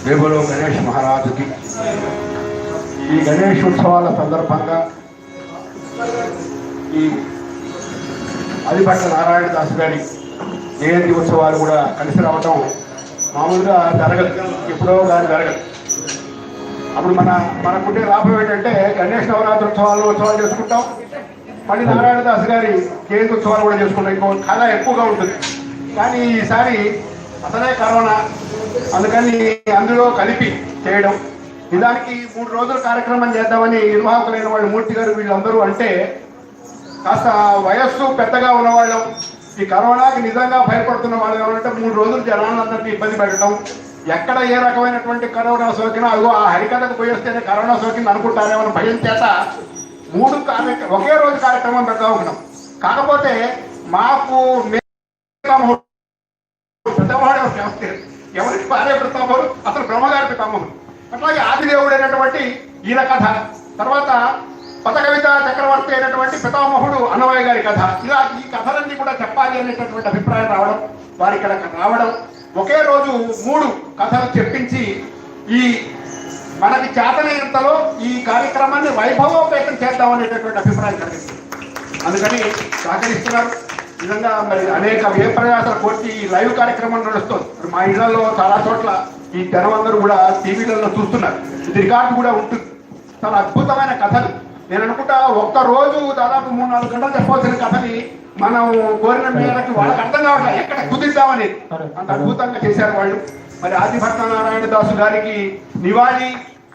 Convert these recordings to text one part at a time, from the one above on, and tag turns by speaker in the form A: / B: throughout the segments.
A: దేవుడు గణేష్ మహారాజుకి ఈ గణేష్ ఉత్సవాల సందర్భంగా ఈ ఆదిభట్ల నారాయణదాస్ గారి జయంతి ఉత్సవాలు కూడా కలిసి రావటం మామూలుగా జరగదు, ఎప్పుడో కానీ జరగదు. అప్పుడు మనకుండే లాభం ఏంటంటే గణేష్ నవరాత్రి ఉత్సవాలు చేసుకుంటాం, మళ్ళీ నారాయణదాస్ గారి జయంతి ఉత్సవాలు కూడా చేసుకుంటాం. ఇంకో కళ ఎక్కువగా ఉంటుంది. కానీ ఈసారి అసలే కరోనా, అందుకని అందులో కలిపి చేయడం. నిజానికి 3 రోజుల కార్యక్రమం చేద్దామని నిర్వాహకులైన వాళ్ళు మూర్తి గారు వీళ్ళందరూ అంటే, కాస్త వయస్సు పెద్దగా ఉన్నవాళ్ళం, ఈ కరోనాకి నిజంగా భయపడుతున్న వాళ్ళు ఏమంటే 3 రోజులు జనాలందరినీ ఇబ్బంది పెట్టడం, ఎక్కడ ఏ రకమైనటువంటి కరోనా సోకినా అదిగో ఆ హరికథకు పోయి వస్తేనే కరోనా సోకింది అనుకుంటారేమని భయం చేత 3 ఒకే రోజు కార్యక్రమం పెడతా ఉన్నాం. కాకపోతే మాకు పెద్దవాడు ఎవరికి భార్య పితామహుడు, అసలు బ్రహ్మగారి పితామహుడు. అట్లాగే ఆదిదేవుడైనటువంటి ఈయన కథ, తర్వాత పదకవిత చక్రవర్తి అయినటువంటి పితామహుడు అన్నమయ్య గారి కథ, ఇలా ఈ కథలన్నీ కూడా చెప్పాలి అనేటటువంటి అభిప్రాయం రావడం, వారి ఇక్కడ రావడం, ఒకే రోజు 3 కథలు చెప్పించి ఈ మనకి చేతనైనంతలో ఈ కార్యక్రమాన్ని వైభవోపేతం చేద్దామనేటటువంటి అభిప్రాయం కలిగింది. అందుకని సహకరిస్తున్నారు. నిజంగా మరి అనేక వ్యయ ప్రయాసాలు కోర్చి ఈ లైవ్ కార్యక్రమం నడుస్తుంది. మా ఇళ్లలో చాలా చోట్ల ఈ జనం అందరూ కూడా టీవీలలో చూస్తున్నారు. ఇది రికార్డు కూడా ఉంటుంది. చాలా అద్భుతమైన కథలు. నేను అనుకుంటా ఒక్కరోజు దాదాపు 3-4 గంటలు చెప్పవలసిన కథని మనం కోరిన మేరకు వాళ్ళకి అర్థం కావట్లేదు, ఎక్కడ కుదిద్దామనేది అంత అద్భుతంగా చేశారు వాళ్ళు. మరి ఆదిభట్ల నారాయణదాసు గారికి నివాళి,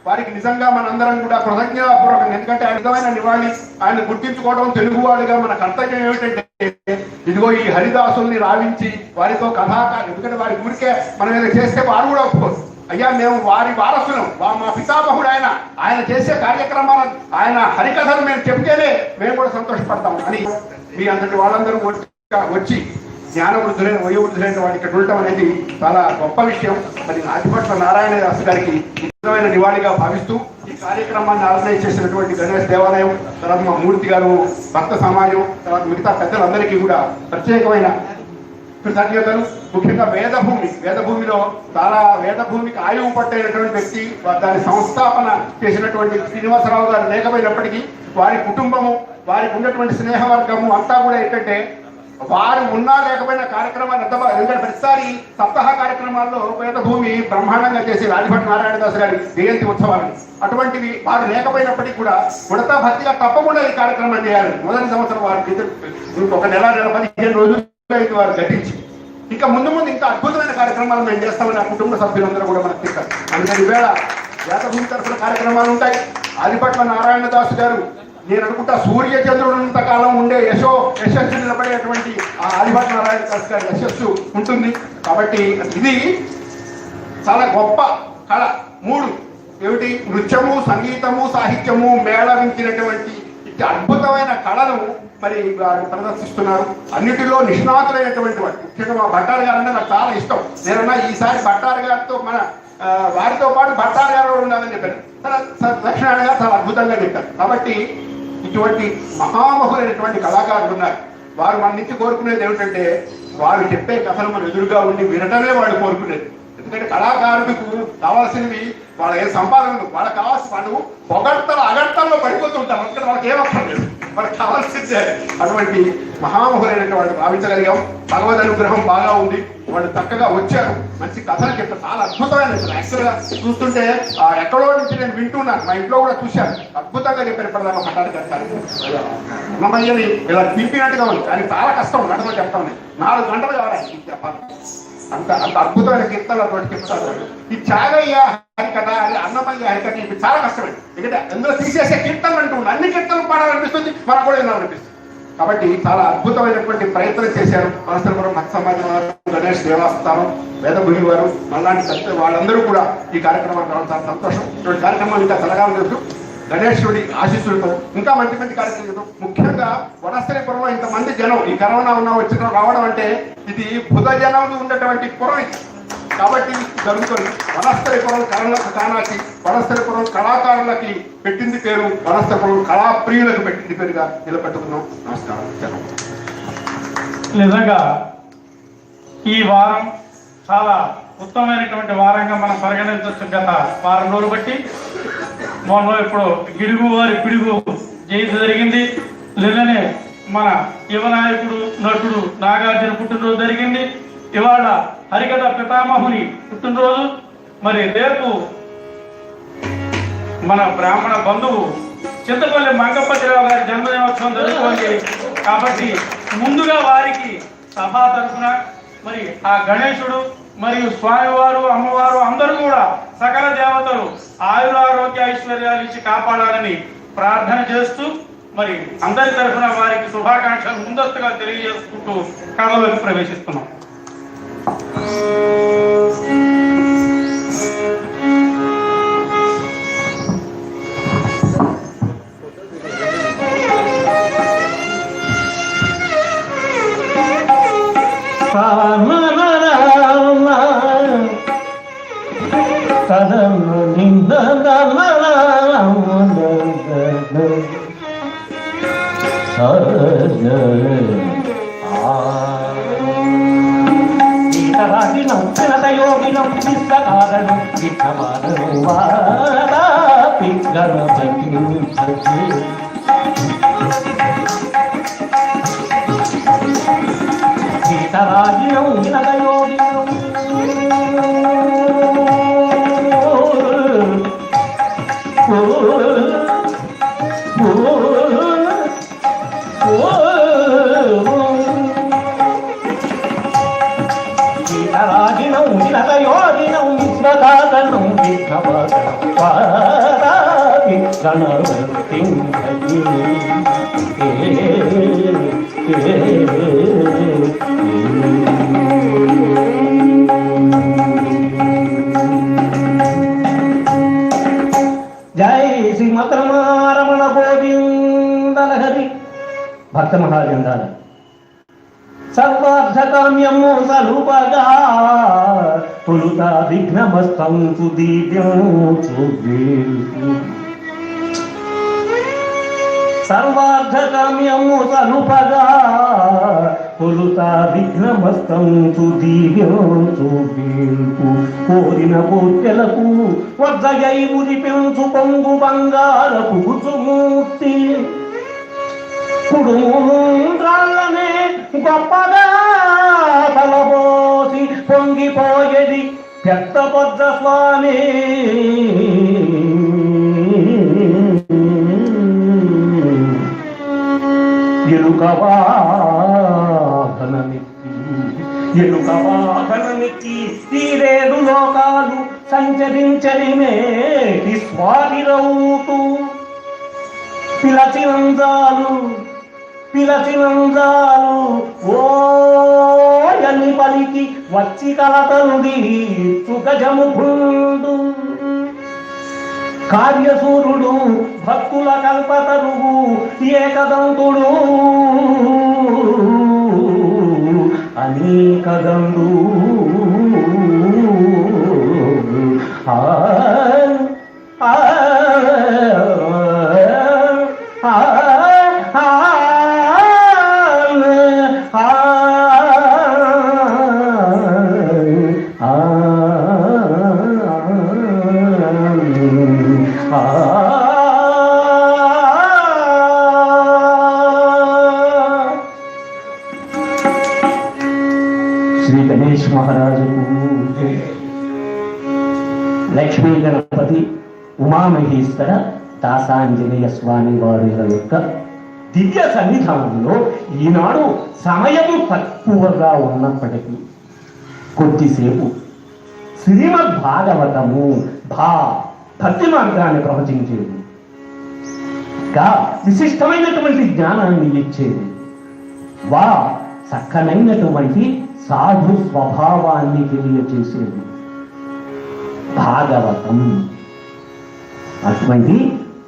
A: వారికి నిజంగా మనందరం కూడా కృతజ్ఞతాపూర్వకం. ఎందుకంటే ఆయన విధమైన నివాళి, ఆయన గుర్తించుకోవడం తెలుగువాడిగా మన కర్తవ్యం ఏమిటంటే, ఇదిగో ఈ హరిదాసుల్ని రావించి వారితో కథాకారు, ఎందుకంటే వారి ఊరికే మనం ఏదో చేస్తే వారు కూడా ఒప్పుకోరు. అయ్యా మేము వారి వారసులం, మా పితామహుడు ఆయన చేసే కార్యక్రమాలు, ఆయన హరికథలు మేము చెప్తేనే మేము కూడా సంతోషపడతాం అని మీ అంతటి వాళ్ళందరూ వచ్చి జ్ఞానవృద్ధులైన వయోవృద్ధులైన వాడి ఇక్కడ ఉండటం అనేది చాలా గొప్ప విషయం. మరి ఆదిభట్ల నారాయణదాస్ గారికి నిజమైన నివాళిగా భావిస్తూ ఈ కార్యక్రమాన్ని ఆర్గనైజ్ చేసినటువంటి గణేష్ దేవాలయం, తర్వాత మా మూర్తి గారు, భక్త సమాజం, తర్వాత మిగతా పెద్దలందరికీ కూడా ప్రత్యేకమైన కృతజ్ఞతలు. ముఖ్యంగా వేదభూమిలో చాలా వేదభూమికి ఆయువు పట్టైనటువంటి వ్యక్తి, దాని సంస్థాపన చేసినటువంటి శ్రీనివాసరావు గారు లేకపోయినప్పటికీ వారి కుటుంబము, వారికి ఉన్నటువంటి స్నేహవర్గము అంతా కూడా ఏంటంటే, వారు ఉన్నా లేకపోయినా కార్యక్రమాలు ఎందుకంటే ప్రతిసారి సప్తాహ కార్యక్రమాల్లో వేదభూమి బ్రహ్మాండంగా చేసి ఆదిభట్ల నారాయణదాస్ గారి జయంతి ఉత్సవాలు, అటువంటివి వారు లేకపోయినప్పటికీ కూడా ఉడతా భక్తిగా తప్పకుండా ఈ కార్యక్రమం చేయాలి. మొదటి సంవత్సరం వారికి ఇంకొక నెల 15 రోజులు వారు గతించి ఇంకా ముందు ఇంకా అద్భుతమైన కార్యక్రమాలు మేము చేస్తామని ఆ కుటుంబ సభ్యులందరూ కూడా మనకు చెప్పారు. అందుకని ఈవేళ వేదభూమి తరఫున కార్యక్రమాలు ఉంటాయి. ఆదిభట్ల నారాయణదాస్ గారు నేను అనుకుంటా సూర్య చంద్రుడంత కాలం ఉండే యశస్సు నిలబడేటువంటి ఆ ఆదిభట్ల నారాయణదాస్ గారి యశస్సు ఉంటుంది. కాబట్టి ఇది చాలా గొప్ప కళ. 3 ఏమిటి, నృత్యము, సంగీతము, సాహిత్యము మేళవించినటువంటి అద్భుతమైన కళను మరి వారు ప్రదర్శిస్తున్నారు. అన్నిటిలో నిష్ణాతులైనటువంటి వాడు. ముఖ్యంగా మా భట్టారు గారు అంటే నాకు చాలా ఇష్టం. నేనన్నా ఈసారి భట్టారు గారితో వారితో పాటు భట్టారు గారు ఉండాలని చెప్పారు. లక్ష్మణ గారు చాలా అద్భుతంగా చెప్పారు. కాబట్టి ఇటువంటి మహామహులైనటువంటి కళాకారులు ఉన్నారు. వారు మన నుంచి కోరుకునేది ఏమిటంటే, వారు చెప్పే కథలు మన ఎదురుగా ఉండి వినటమే వాళ్ళు కోరుకునేది. ఎందుకంటే కళాకారుడికి కావాల్సినవి వాళ్ళ ఏ సంపాదనలు, వాళ్ళకి కావాల్సిన వాళ్ళు అగర్తల్లో పడిపోతుంటారు. అందుకని వాళ్ళకి ఏమక్కర్లేదు, వాళ్ళకి కావాల్సిందే. అటువంటి మహామహులైనటువంటి వాళ్ళు భావించగలిగాం. భగవద్ అనుగ్రహం బాగా ఉంది. వాళ్ళు చక్కగా వచ్చారు, మంచి కథలు చెప్పారు, చాలా అద్భుతమైన. యాక్చువల్గా చూస్తుంటే ఎక్కడో నుంచి నేను వింటున్నాను, మా ఇంట్లో కూడా చూశాను. అద్భుతంగా చెప్పారు. ఇప్పటిదాకా మాట్లాడగలుగుతారు అన్నమయ్యని ఇలా తింపినట్టుగా ఉంది, కానీ చాలా కష్టం నటన చెప్తాను. 4 గంటలు కావాలి చెప్పాలి. అంత అద్భుతమైన కీర్తనలు అటువంటి చెప్తారు. ఈ చాగయ్య హరికథ, అన్నమయ్య హరికథ ఇది చాలా కష్టమైంది. ఎందుకంటే అందులో తీసేసే కీర్తనలు అంటూ అన్ని కీర్తనలు పాడాలనిపిస్తుంది, మనకు కూడా వినాలనిపిస్తుంది. కాబట్టి చాలా అద్భుతమైనటువంటి ప్రయత్నం చేశారు. వనస్థలపురం భక్త సమాజం వారు, గణేష్ దేవస్థానం, వేదభూమి వారు, మళ్ళాంటి వాళ్ళందరూ కూడా ఈ కార్యక్రమానికి రావడం చాలా సంతోషం. ఇటువంటి కార్యక్రమాలు ఇంకా కలగాలని గణేశుడి ఆశీస్సులతో ఇంకా మంచి కార్యక్రమాలు. ముఖ్యంగా వనస్థలిపురంలో ఇంతమంది జనం ఈ కరోనా వచ్చిన రావడం అంటే ఇది బుధ జనంలో ఉన్నటువంటి పురం. కాబట్టి జరుగుతుంది. వనస్థలిపురం కళలకు కానాకి, వనస్థలిపురం కళాకారులకి పెట్టింది పేరు, వనస్థలిపురం కళాప్రియులకు పెట్టింది పేరుగా నిలబెట్టుకున్నాం. నమస్కారం.
B: నిజంగా ఈ వారం చాలా ఉత్తమమైనటువంటి వారంగా మనం పరిగణించవచ్చు. గత వారం రోజులు బట్టి మొన్న ఇప్పుడు గిడుగు వారి పిడుగు జయంతి జరిగింది. నిన్ననే మన యువ నాయకుడు నటుడు నాగార్జున పుట్టినరోజు జరిగింది. ఇవాళ హరికథ పితామహుని పుట్టినరోజు. మరి రేపు మన బ్రాహ్మణ బంధువు చింతపల్లి మంగపతిరావు గారి జన్మదినోత్సవం జరుగుతోంది. కాబట్టి ముందుగా వారికి సభా తరఫున మరి ఆ గణేశుడు మరియు స్వామివారు అమ్మవారు అందరూ కూడా సకల దేవతలు ఆయురారోగ్య ఐశ్వర్యాలు ఇచ్చి కాపాడాలని ప్రార్థన చేస్తూ మరి అందరి తరఫున వారికి శుభాకాంక్షలు ముందస్తుగా తెలియజేసుకుంటూ కథలోకి ప్రవేశిస్తున్నాం.
C: యోగినం విశ్వకారణం విఠమానం వాపి గణపతి గీతరాగినం వినదయోగినం గీతరాగినం వినదయోగినం విశ్వకారణం విఠమానం వాపి గణపతి జై శ్రీమద్రమారమణ గోవిందలహరి భక్త మహాజందాల సర్వార్థకామ్యము సలుపగా తొలుత విఘ్నమస్తంతు దీవ్యం సర్వార్థకామ్యము సలుపగా తొలుత విఘ్నమస్తంతు దీవ్యం చూపేల్పు కోరిన కోర్కెలకు వద్దయై ఉరి పెంచు పొంగు బంగారపు గుచుమూర్తి కుడుముండ్రాళ్ళనే గొప్పగా తలబోసి పొంగిపోయేది పెద్ద పొద్ద స్వామి ఎలుక వాహనమిక్కి తీరేడు లోకాలు సంచరించరిమే స్వామిరవుతూ పిలచినందాలు ఓయని పలికి వచ్చి కలతలుడి చుగజము భూడు కార్యసూరుడు భక్తుల కల్పతరువు ఏకదంతుడు అనేకదండు శ్రీ గణేష్ మహారాజుకు లక్ష్మీ గణపతి ఉమామహేశ్వర దాసాంజనేయ స్వామి వారి యొక్క దివ్య సన్నిధానంలో ఈనాడు సమయము తక్కువగా ఉన్నప్పటికీ కొద్దిసేపు శ్రీమద్ భాగవతము భక్తి మార్గాన్ని ప్రవచించేది, విశిష్టమైనటువంటి జ్ఞానాన్ని ఇచ్చేది, చక్కనైనటువంటి సాధు స్వభావాన్ని తెలియచేసేది భాగవతం. అటువంటి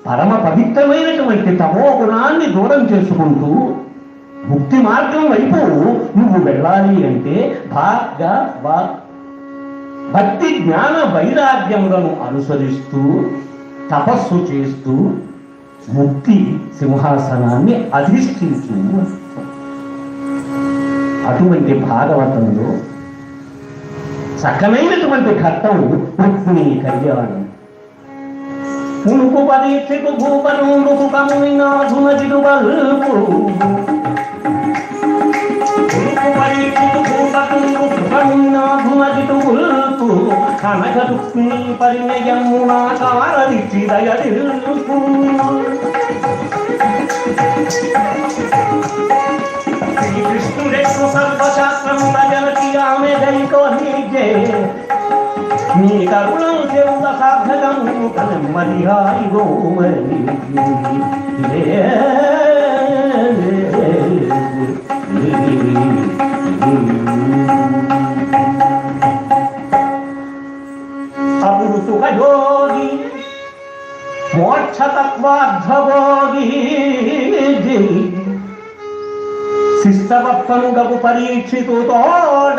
C: పరమ పవిత్రమైనటువంటి తమో గుణాన్ని దూరం చేసుకుంటూ ముక్తి మార్గం వైపు నువ్వు వెళ్ళాలి అంటే భక్తి జ్ఞాన వైరాగ్యములను అనుసరిస్తూ తపస్సు చేస్తూ ముక్తి సింహాసనాన్ని అధిష్ఠించు. అటువంటి భాగవతంలో చక్కనైనటువంటి ఘట్టం రుక్మిణీ కళ్యాణం. పుణుకు పరీక్షకు భూపరుకు కమునాథునజిడు బల్పు పుణుకు పరీక్షకు భూపరుకు కమునాథునజిడు బల్పు కనక రుక్మిణీ పరిణయమునాకారదిచ్చి దయదిల్పు శ్రీకృష్ణుడెక్కు సర్వశాస్త్రముల జనకి ఆమె దైకో నీజే నీ కరుణం చెంద సాధకము కనమ్మది హాయి గోమరి అప్పుడు సుఖయోగి మోక్షతత్వార్థభోగి శిష్టవత్తనుగకు పరీక్షితు తోడ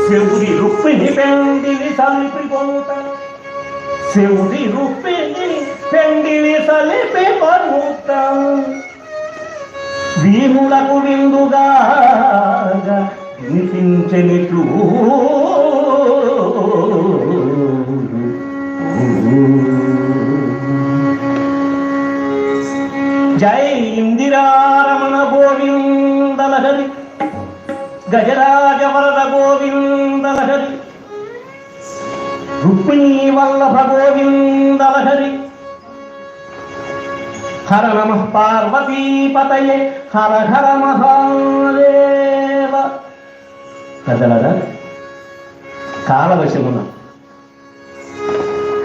C: శివుడి రుక్మిణి పెండిలి సలిపి కొనుత శివుడి రుక్మిణి పెండిలి సలిపి కొనుత వీములకు విందుగా వినిపించనిట్లు జై ఇందిరారమణ గోవిందలహరి గజరాజ వరద గోవిందలహరి రుక్మిణీ వల్లభ గోవిందలహరి హర నమః పార్వతీపతయే హర హర మహాదేవ. కదలరా కాలవశమున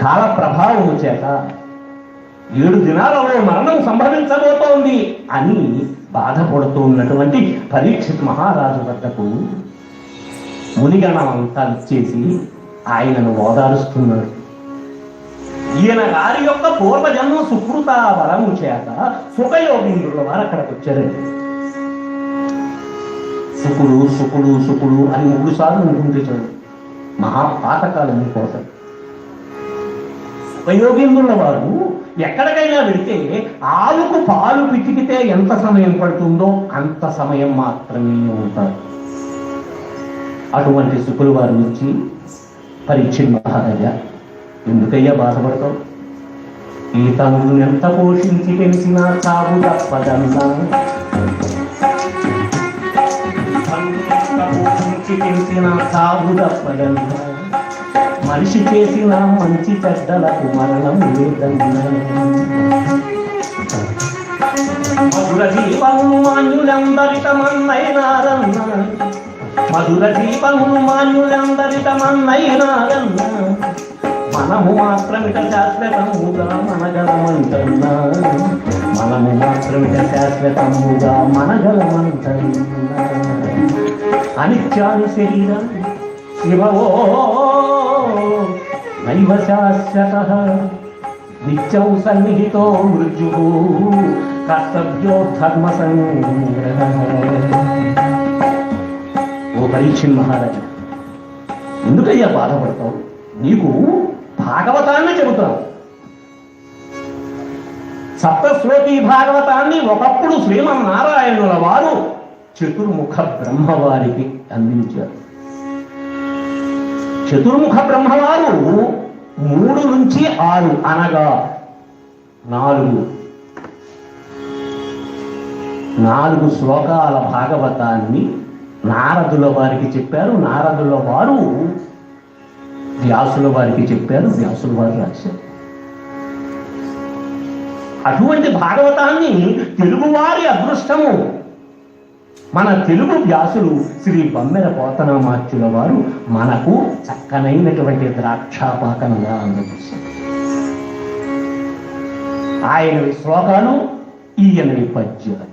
C: కాల ప్రభావము చేత 7 దినాలలో మరణం సంభవించబోతోంది అని బాధపడుతూ ఉన్నటువంటి పరీక్షిత్ మహారాజు వద్దకు మునిగణం అంతా ఇచ్చేసి ఆయనను ఓదారుస్తున్నాడు. ఈయన గారి యొక్క పూర్వజన్మ సుకృత బలము చేత సుఖయోగీంద్రుల వారు అక్కడికి వచ్చారండి. సుకుడు సుకుడు సుకుడు అని 3 సార్లు అనుకుంటే చూడు, మహాపాతకాలు కోసం. సుఖయోగీంద్రుల వారు ఎక్కడికైనా వెళితే ఆవుకు పాలు పితికితే ఎంత సమయం పడుతుందో అంత సమయం మాత్రమే ఉంటారు. అటువంటి సుకులు వారు వచ్చి పరీక్షిత్ మహారాజా, ఎందుకయ్యా బాధపడతావు? ఈ తనువును ఎంత పోషించి పెంచినా చావు తప్పదన్నా, పోషించి పెంచినా చావు తప్పదన్నా, మనిషి చేసిన మంచి చెడ్డలకు మరణం లేదన్నా. మధుర జీవమును మాన్యులందరితమన్నైనారన్నా, మధుర జీవమును మాన్యులందరితమన్నైనారన్నా, మనము మాత్రమిట శాశ్వతముగా మనగలమంటున్నా, మనము మాత్రమిట శాశ్వతముగా మనగలమంటున్నా. అనిత్యాని శరీరం శివో నైవ శాశ్వతః, నిత్యం సన్నిహితో మృత్యుః కర్తవ్యో ధర్మ సంగ్రహః. ఓ పరీక్షిత్ మహారాజు, ఎందుకయ్యా బాధపడతావు? నీకు భాగవతాన్ని చెబుతాను. సప్తశ్లోకి భాగవతాన్ని ఒకప్పుడు శ్రీమన్నారాయణుల వారు చతుర్ముఖ బ్రహ్మవారికి అందించారు. చతుర్ముఖ బ్రహ్మవారు 3 నుంచి 6 అనగా 4 శ్లోకాల భాగవతాన్ని నారదుల వారికి చెప్పారు. నారదుల వారు వ్యాసుల వారికి చెప్పారు. వ్యాసుల వారు రాశారు. అటువంటి భాగవతాన్ని తెలుగువారి అదృష్టము. మన తెలుగు వ్యాసులు శ్రీ బమ్మెర పోతనామాచ్యుల వారు మనకు చక్కనైనటువంటి ద్రాక్షాపాకంగా అందజేశారు. ఆయనవి శ్లోకాలు, ఈయనవి పద్యాలు.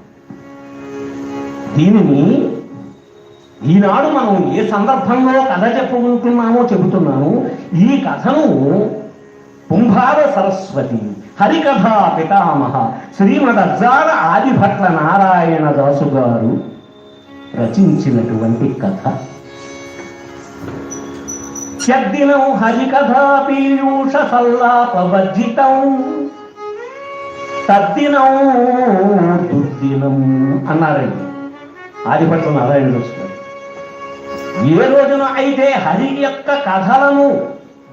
C: దీనిని ఈనాడు మనం ఏ సందర్భంలో కథ చెప్పుకుంటున్నామో చెబుతున్నాను. ఈ కథను కుంభార సరస్వతి హరికథా పితామహ శ్రీమద్ అజ్జాల ఆదిభట్ల నారాయణ దాసు గారు రచించినటువంటి కథ. షడ్దినం హరికథా పీయూష సల్లాపవర్జితం, తద్దినం దుర్దినం అన్నారండి ఆదిభట్ల నారాయణ దాసు గారు. ఏ రోజున అయితే హరి యొక్క కథలను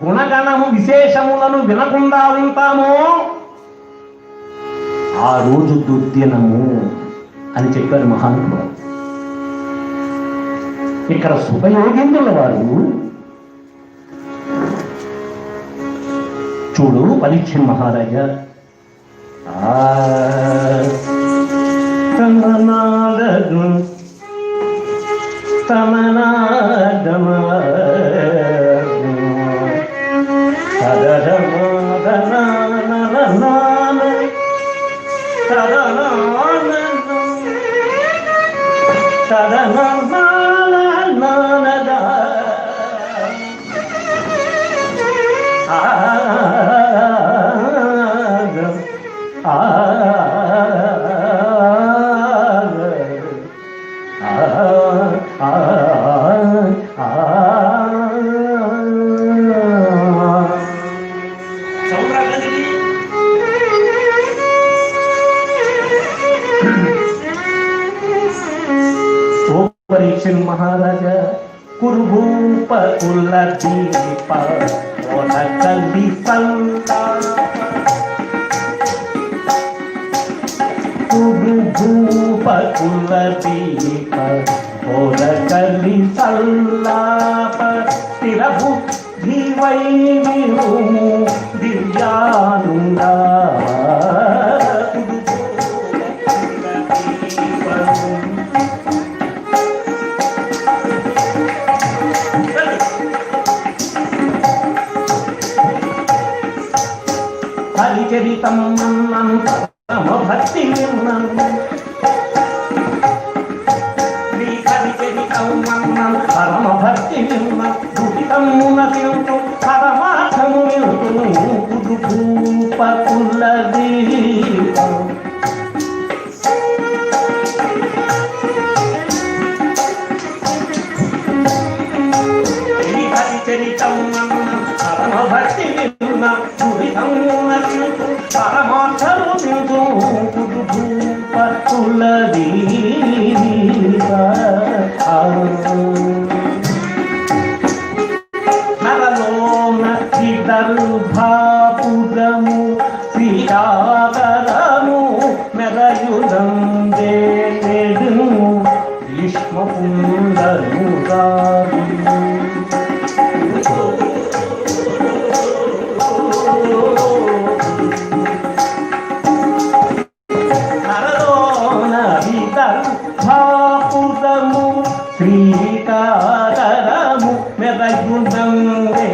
C: గుణగణము విశేషములను వినకుండా ఉంటామో ఆ రోజు దుర్దినము అని చెప్పారు మహానుభావులు. ఇక్కడ శుభయోగేంద్రుల వారు చూడు పరీక్షణ్ మహారాజా పరీక్షణ్ మహారాజా కురుభూప కుల దీప కల్లి కురుభూప కుల దీప కల్లి సల్లాప స్థిర బుద్ధి వై దివ్యానుందా హరిచరితం అన్నను పరమ భక్తి విన్నను శ్రీ హరిచరితం అన్నను పరమ భక్తి విన్నను దురితమున తింటూ పరమార్థము వింటును కురుభూప కుల దీపం శ్రీ హరిచరితం అన్నను పరమ భక్తి విన్నను దురితమున తింటూ పరమార్థము వింటూ కురుభూప కుల దీప నరలోన విదర్భాపురము శ్రీరాగరము మెరయుదందే భీష్మపుండరు నరలోన విదర్భాపురము శ్రీకారము మెరయుదందే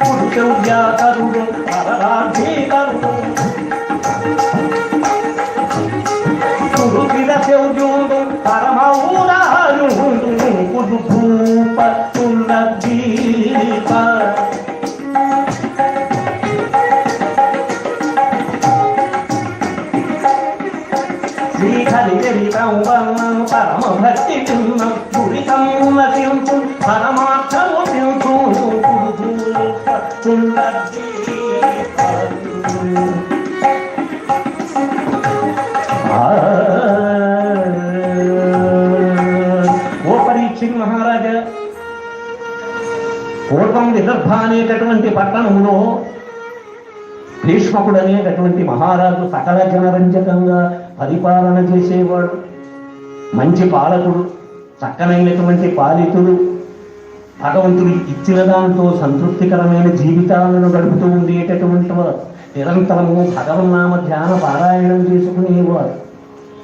C: పురుషౌర్యాకరుడు పరరాధీకరుడు కురుగిర శౌర్యుడు పరమౌరాయుడు కురుభూప కుల దీప శ్రీహరిచరితం వర్ణం పరమ భక్తి చిన్నం దురితమున తింటూ పరమార్థము తింటూ కురుభూప కుల దీప. ఓ పరీక్షణ్ మహారాజా, పూర్వం విదర్భ అనేటటువంటి పట్టణంలో భీష్మకుడు అనేటటువంటి మహారాజు సకల జనరంజకంగా పరిపాలన చేసేవాడు. మంచి పాలకుడు, చక్కనైనటువంటి పాలితుడు, భగవంతుడు ఇచ్చిన దాంతో సంతృప్తికరమైన జీవితాలను గడుపుతూ ఉండేటటువంటి వారు. నిరంతరము భగవన్నామ ధ్యాన పారాయణం చేసుకునేవారు.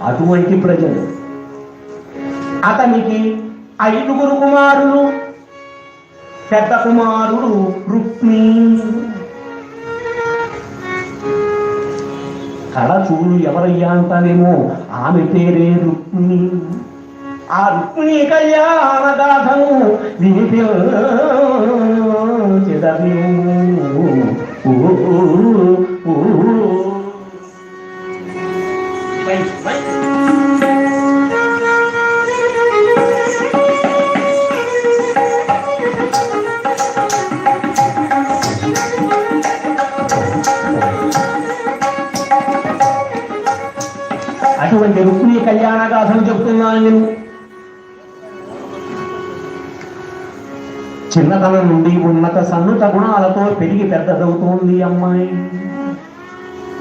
C: అటువంటి ప్రజలు. అతనికి 5 కుమారులు. పెద్ద కుమారుడు రుక్మి. కళ చూడు ఎవరయ్యా అంటానేమో, ఆమె పేరే రుక్మి. ఆ రుక్మిణి కళ్యాణ గాథను అటువంటి రుక్మిణి కళ్యాణ గాథ గాథను చెబుతున్నాను నేను. చిన్నతనం నుండి ఉన్నత సన్నుత గుణాలతో పెరిగి పెద్దదవుతోంది అమ్మాయి.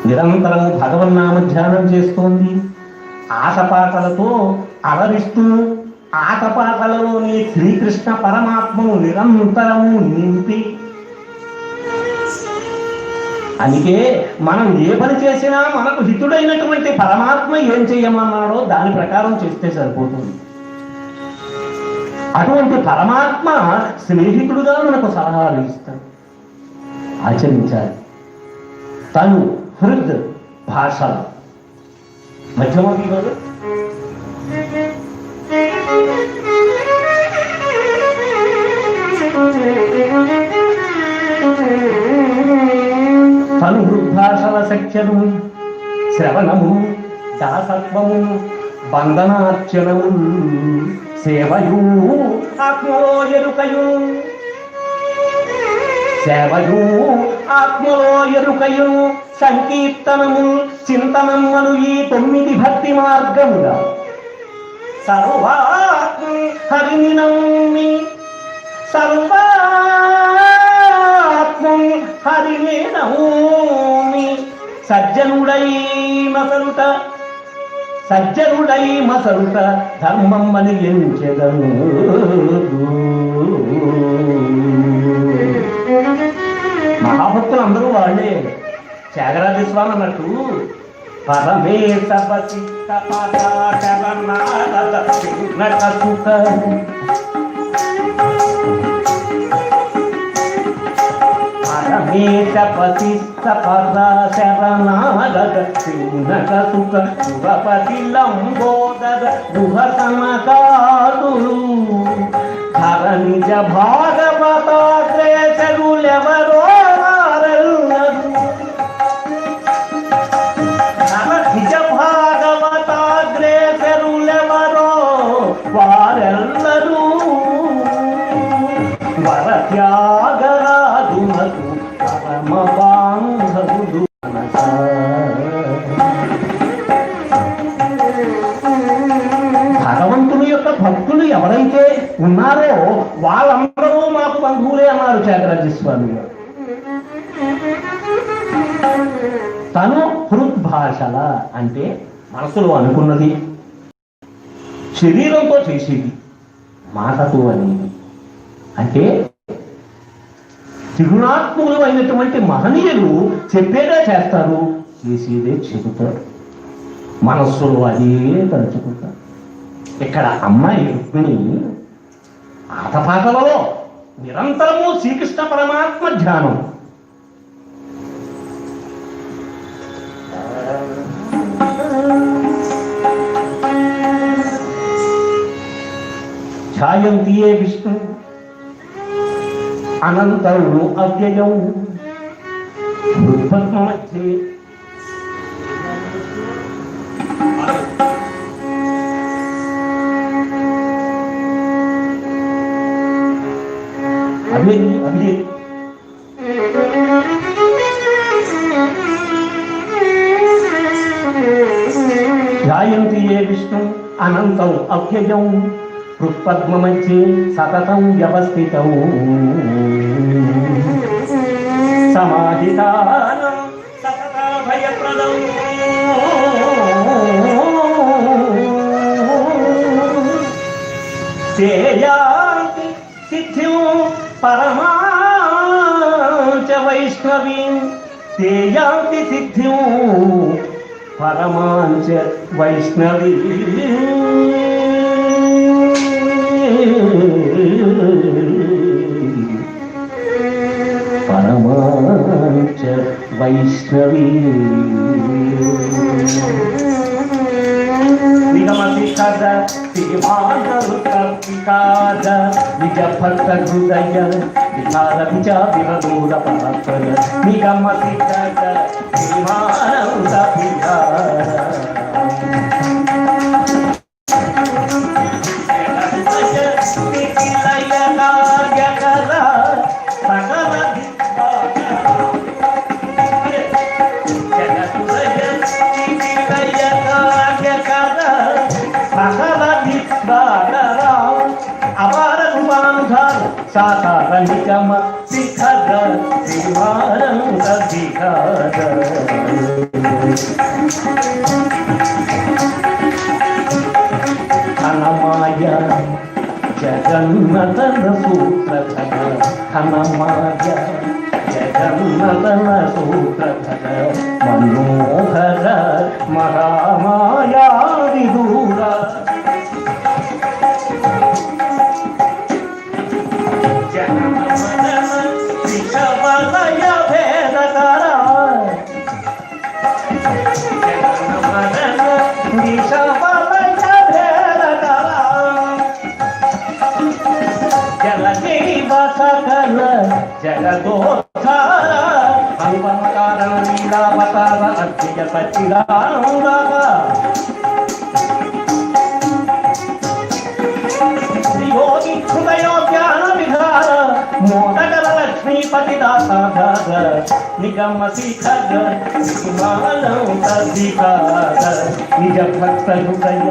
C: నిరంతరం భగవన్నామ ధ్యానం చేస్తోంది. ఆటపాటలతో అలరిస్తూ ఆటపాటలలోని శ్రీకృష్ణ పరమాత్మను నిరంతరము నింపి, అందుకే మనం ఏ పని చేసినా మనకు హితుడైనటువంటి పరమాత్మ ఏం చేయమన్నాడో దాని ప్రకారం చేస్తే సరిపోతుంది. అటువంటి పరమాత్మ స్నేహితుడుగా మనకు సలహాలు ఇస్తాడు, ఆచరించాలి. తను హృద్ భాష మధ్యమకి కాదు, తను హృద్భాషల సఖ్యము శ్రవణము దాసత్వము బంధనార్చనము సేవయు ఆత్మలో ఎరుకయు సేవయు ఆత్మలో ఎరుకయు సంకీర్తనము చింతనమ్మను ఈ 9 భక్తి మార్గముగా సర్వాత్మ హరిని నమ్మి సర్వాత్మం హరిని నమ్మి సజ్జనుడై మసలుట ధర్మం అని ఎంచెదను. మహాభక్తులు అందరూ వాళ్ళే. త్యాగరాజ స్వామి అన్నట్టు పరమేశపతి పరమేశపతి సపద శరణాగత సింహక సుఖ శుభపతి లంబోదర గుహ సమకాదులు ధర నిజ భాగవతాగ్రేసరులెవరో వారెల్లరు నిజ భాగవతాగ్రేసరులెవరో వారెల్లరూ వర త్యాగరాజునకు పరమ బాంధవుడు. భగవంతుని యొక్క భక్తులు ఎవరైతే ఉన్నారో వాళ్ళందరూ మాకు బంధువులే అన్నారు త్యాగరాజ స్వామి గారు. తను హృద్భాషల అంటే మనసులో అనుకున్నది, శరీరంతో చేసేది, మాటతో అనేది. అంటే త్రిగుణాత్ములు అయినటువంటి మహనీయులు చెప్పేదే చేస్తారు, చేసేదే చెబుతారు, మనస్సులో అదే తలుచుకుంటారు. ఇక్కడ అమ్మాయి రుక్మిణి ఆటపాటలలో నిరంతరము శ్రీకృష్ణ పరమాత్మ ధ్యానం. ఛాయంతియే విష్ణు అనంతరుడు అవ్యయం హృద్పద్మ మధ్యే ధ్యాయంతి ఏ విష్ణు అనంతం అవ్యయం హృత్పద్మ మధ్యే సతతం వ్యవస్థితం సమాహితానం సతతా భయప్రదం తేయాంతి సిద్ధిం పరమాంచ వైష్ణవీం తేయాంతి సిద్ధిం పరమాంచ వైష్ణవీ పరమాంచ వైష్ణవీ నిగమశిఖర శ్రీమానరుత్పికార నిజ భక్త హృదయ విచార విచారదూర పరాత్పర నిగమశిఖర శ్రీమానరుత్పికార సాకార నిగమ శిఖర శ్రీవారంగ విహార ఘనమాయ జగన్నతన సూత్రధర ఘనమాయ జగన్నతన సూత్రధర మనోహర మహామాయా విదూర జగన్మదన త్రిశవలయ భేదకర జగన్మదన త్రిశవలయ భేదకర జగదేవ సకల జగదోద్ధార అనుపమ కారణ లీలావతార అద్భుత సచ్చిదానందక యోగి హృదయోజ్ఞాన విధార మోదగర లక్ష్మీపతి దాసాధార నిగమ శిఖర నిజ భక్త హృదయ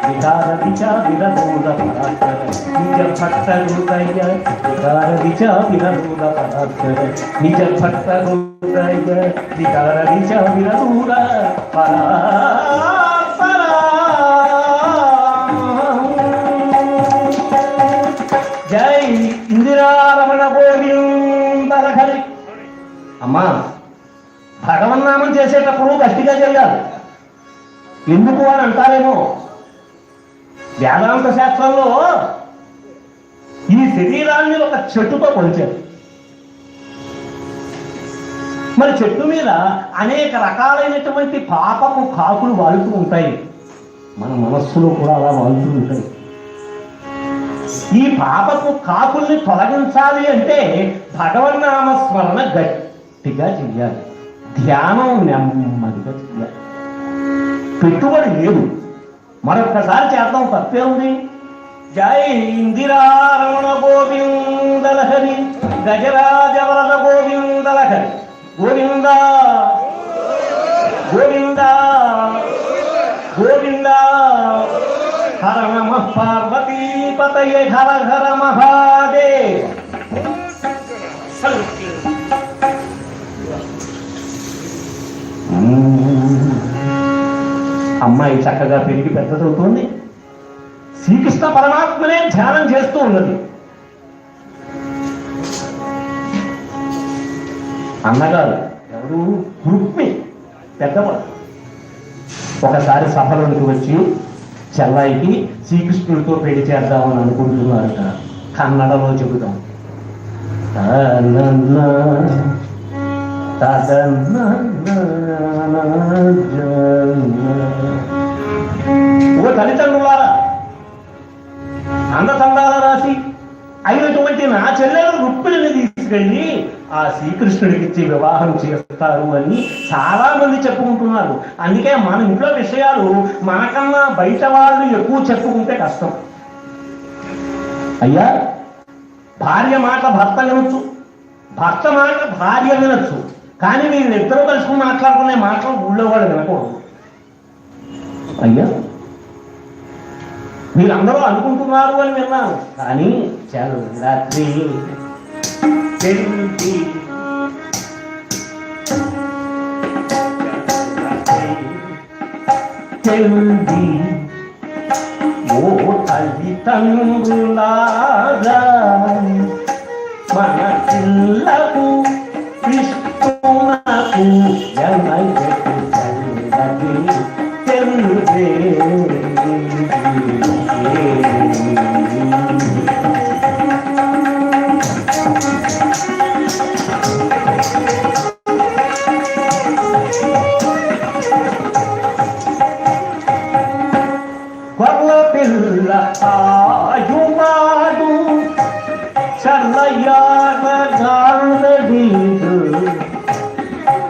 C: వికార విచా విరూఢ పరాత్కర నిజ భక్త హృదయ వికార విచా విరూఢ పరాత్కర నిజ భక్త హృదయ వికార విచా విరూఢ పరాత్కర జై ఇందిరారమణ గోవిందలహరి. అమ్మా, భగవన్నామం చేసేటప్పుడు గట్టిగా చేయాలి. ఎందుకు అని అంటారేమో, వేదాంత శాస్త్రంలో ఈ శరీరాన్ని ఒక చెట్టుతో పోల్చారు. మరి చెట్టు మీద అనేక రకాలైనటువంటి పాపపు కాకులు వాలుతూ ఉంటాయి. మన మనస్సులో కూడా అలా వాలుతూ ఉంటాయి. ఈ పాపపు కాకుల్ని తొలగించాలి అంటే భగవన్నామ స్మరణ గట్టిగా చెయ్యాలి, ధ్యానం నెమ్మదిగా చెయ్యాలి. పెట్టుబడి లేదు, మరొక్కసారి చేద్దాం, తప్పే ఉంది. జై ఇందిరారమణ గోవిందలహరి గజరాజవరద గోవిందలహరి గోవింద గోవింద గోవింద. హర నమ పార్వతీపతయే హర హర మహాదేవ్. అమ్మాయి చక్కగా పెరిగి పెద్దదవుతోంది. శ్రీకృష్ణ పరమాత్మనే ధ్యానం చేస్తూ ఉన్నది. అన్నగారు ఎవరు? రుక్మి పెద్దవాడు. ఒకసారి సభలోనికి వచ్చి చెల్లాయికి శ్రీకృష్ణుడితో పెళ్లి చేద్దామని అనుకుంటున్నారట. కన్నడలో చెబుతాం. ఓ తల్లిదండ్రులారా, అందతండాల రాసి అయినటువంటి నా చెల్లెలు రుక్మిణిని తీసుకెళ్ళి ఆ శ్రీకృష్ణుడికి ఇచ్చి వివాహం చేస్తారు అని చాలా మంది చెప్పుకుంటున్నారు. అందుకే మన ఇంట్లో విషయాలు మనకన్నా బయట వాళ్ళు ఎక్కువ చెప్పుకుంటే కష్టం. అయ్యా, భార్య మాట భర్త వినొచ్చు, భర్త మాట భార్య వినొచ్చు, కానీ వీళ్ళిద్దరూ కలుసుకుని మాట్లాడుకునే మాటలు ఊళ్ళో వాళ్ళు వినకూడదు. అయ్యా, మీరందరూ అనుకుంటున్నారు అని విన్నాను, కానీ చాలు రాత్రి చెల్లి ఓ తల్లిదండ్రులారా, మన పిల్లకు కృష్ణునకు జనయకు చల్లది చెల్లి. కొర్ల పిల్ల ఆయువాడు చల్లయాడీడు,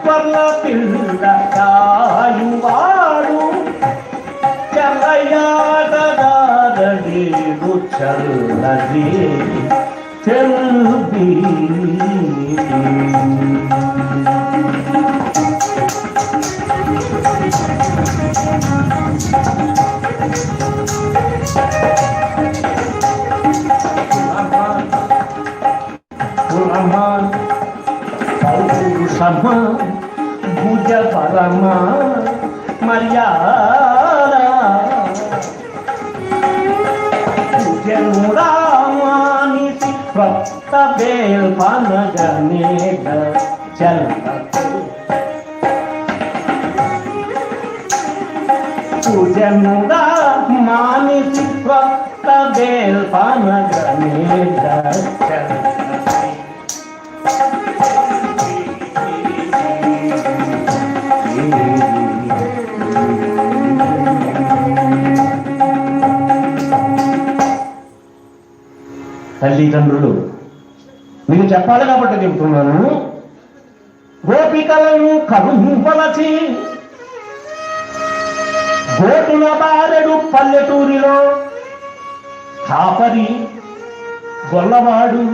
C: కొర్ల పిల్ల ఆయువాడు చల్లయాడీడు చల్లది చెల్లి. కొత్త బేల్ పనగనేగ చల్లతో పూజనుగా మానిసి కొత్త బేల్ పనగనేగ చల్లతో తల్లిదండ్రులు మీకు చెప్పాలి కాబట్టి చెబుతున్నాను. గోపికలను కరుంపలచి గోటుల బారెడు పల్లెటూరిలో కాపరి గొల్లవాడు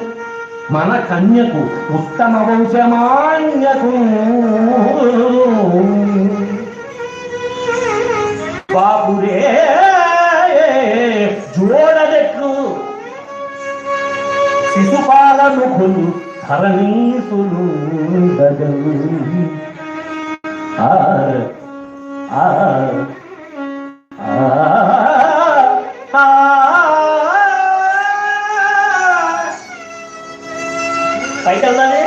C: మన కన్యకు ఉత్తమ వంశమాన్యకు బాబురే జోడదెట్లు శిశుపాలను కొను ధరణీసులు పైకి వెళ్దానే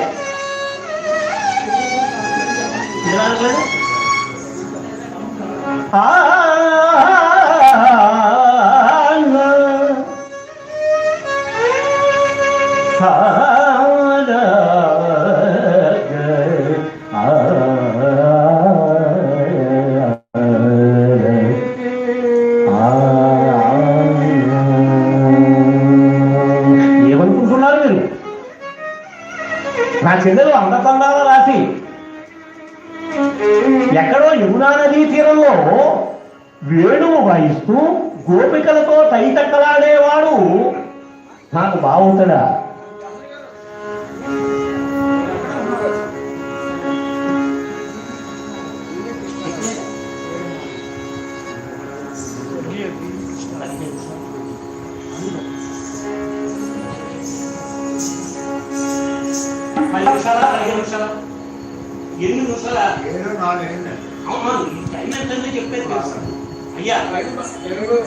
C: ఏమనుకుంటున్నారు మీరు? నా చెల్లెలు అందతండాల రాసి ఎక్కడో యమునా నదీ తీరంలో వేణువు వాయిస్తూ గోపికలతో తైతక్కలాడేవాడు నాకు బాగుంటాడా? ఎన్ని నిమిషాలా? టైం ఎంతంటే చెప్పేది అయ్యా.
A: 7:20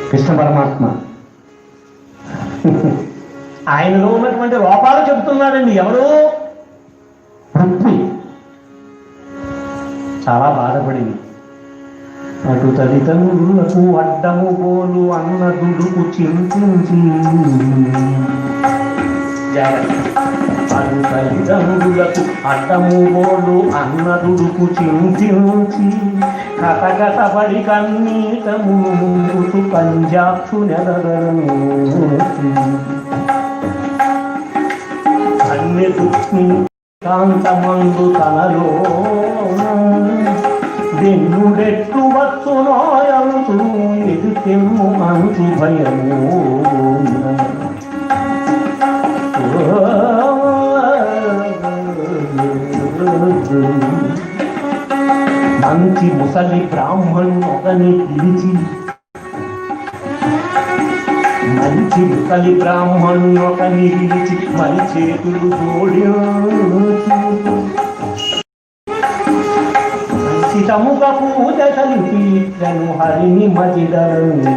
C: కృష్ణ పరమాత్మ ఆయనలో ఉన్నటువంటి లోపాలు చెబుతున్నాడండి. ఎవరు? పృథ్వీ చాలా బాధపడింది. అటు తల్లిదండ్రులకు అడ్డము పోలు అన్న దుడుకు చింతించి అటు తల్లిదండ్రులకు అడ్డము పోలు అన్న దుడుకు చింతించి కథగతపడి కన్నీటము ముందుకు కంజాక్షు నెలగను అన్ని దుఃఖి కాంతమందు తనలో వెన్నుడెట్లు వచ్చునోయంతు ఎదు తెమ్ము అంచు భయము మంచి ముసలి బ్రాహ్మణుని పిలిచి మంచి ముసలి బ్రాహ్మణుని పిలిచి మరి చేతులు జోడి తముక పూజ కలిపి ఇట్లను హరిని మజిదలను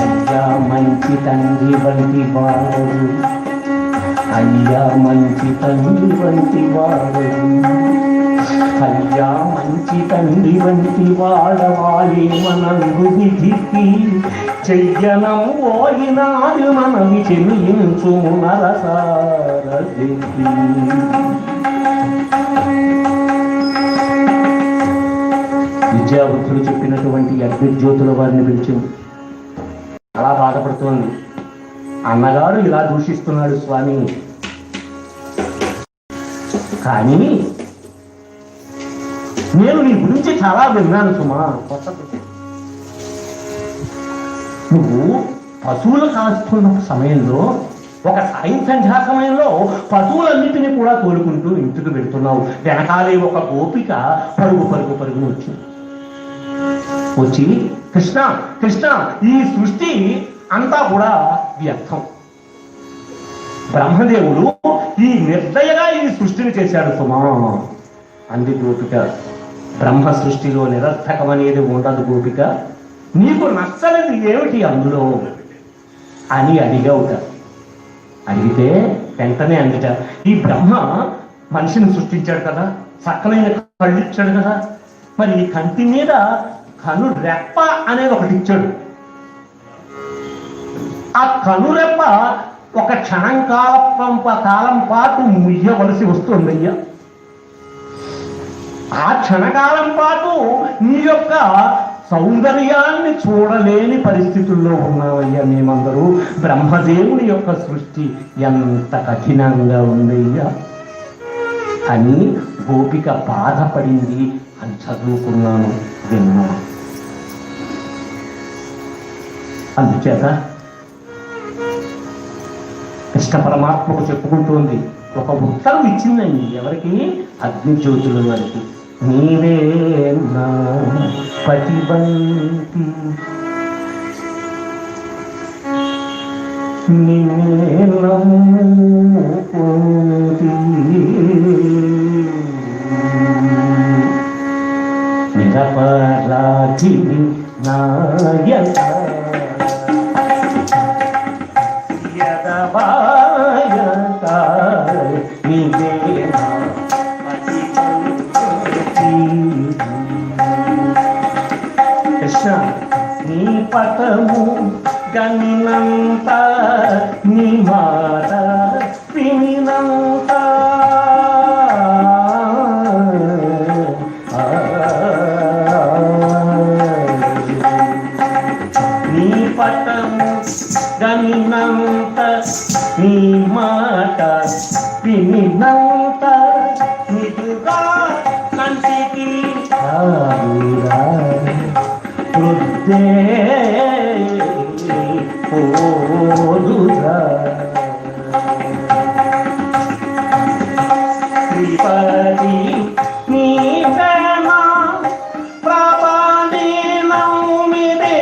C: అయ్యా మంచి తండ్రి వంటి వాడు అయ్యా మంచి తండ్రి వంటి వాడు అయ్యా మంచి తండ్రి వంటి వాడవాలి మనందు విధికి చెయ్యనం పోయినాడు మనవి చెల్లించు నరసారది. విద్యావృత్తులు చెప్పినటువంటి అగ్నిజ్యోతుల వారిని పిలిచి చాలా బాధపడుతోంది. అన్నగారు ఇలా దూషిస్తున్నాడు స్వామి, కానీ నేను నీ గురించి చాలా విన్నాను సుమా. నువ్వు పశువులు కాస్తున్న సమయంలో ఒక సంధ్యా సమయంలో పశువులన్నింటినీ కూడా తోలుకుంటూ ఇంటికి వెళ్తున్నావు. వెనకాలే ఒక గోపిక పరుగును వచ్చి కృష్ణ కృష్ణ ఈ సృష్టి అంతా కూడా వ్యర్థం, బ్రహ్మదేవుడు ఈ నిర్దయగా ఈ సృష్టిని చేశాడు సుమా. అంది గోపిక, బ్రహ్మ సృష్టిలో నిరర్థకం అనేది ఉండదు గోపిక, నీకు నచ్చనిది ఏమిటి అందులో అని అడిగావుట. అడిగితే వెంటనే అందుట, ఈ బ్రహ్మ మనిషిని సృష్టించాడు కదా, చక్కనైన కళ్ళు ఇచ్చాడు కదా, మరి ఈ కంటి మీద కను రెప్ప అనేది ఒకటి ఇచ్చాడు. ఆ కనురెప్ప ఒక క్షణం కాలం పాటు ముయ్యవలసి వస్తుందయ్యా. ఆ క్షణకాలం పాటు నీ యొక్క సౌందర్యాన్ని చూడలేని పరిస్థితుల్లో ఉన్నామయ్యా మేమందరూ. బ్రహ్మదేవుని యొక్క సృష్టి ఎంత కఠినంగా ఉందయ్యా అని గోపిక బాధపడింది. అని చదువుకున్నాను, విన్నాను. అందుచేత కృష్ణ పరమాత్మకు చెప్పుకుంటోంది, ఒక ఉత్తరం ఇచ్చిందండి. ఎవరికి? అగ్నిజ్యోతుల వారికి. నీవే నా పతిబంతి నిన్నే నమ్ముకుంటి నిరపరాధిని నాయక యదవాయక నీవే నా కృష్ణ, నీ పటము గనినంత, నీ మాట వినినంత, నీ పటము గనినంత, నీ మాట వినినంత, నిజుగా కంటికి హృదయ పోదురా శ్రీపతి నీవేనా ప్రభాని నౌమిదే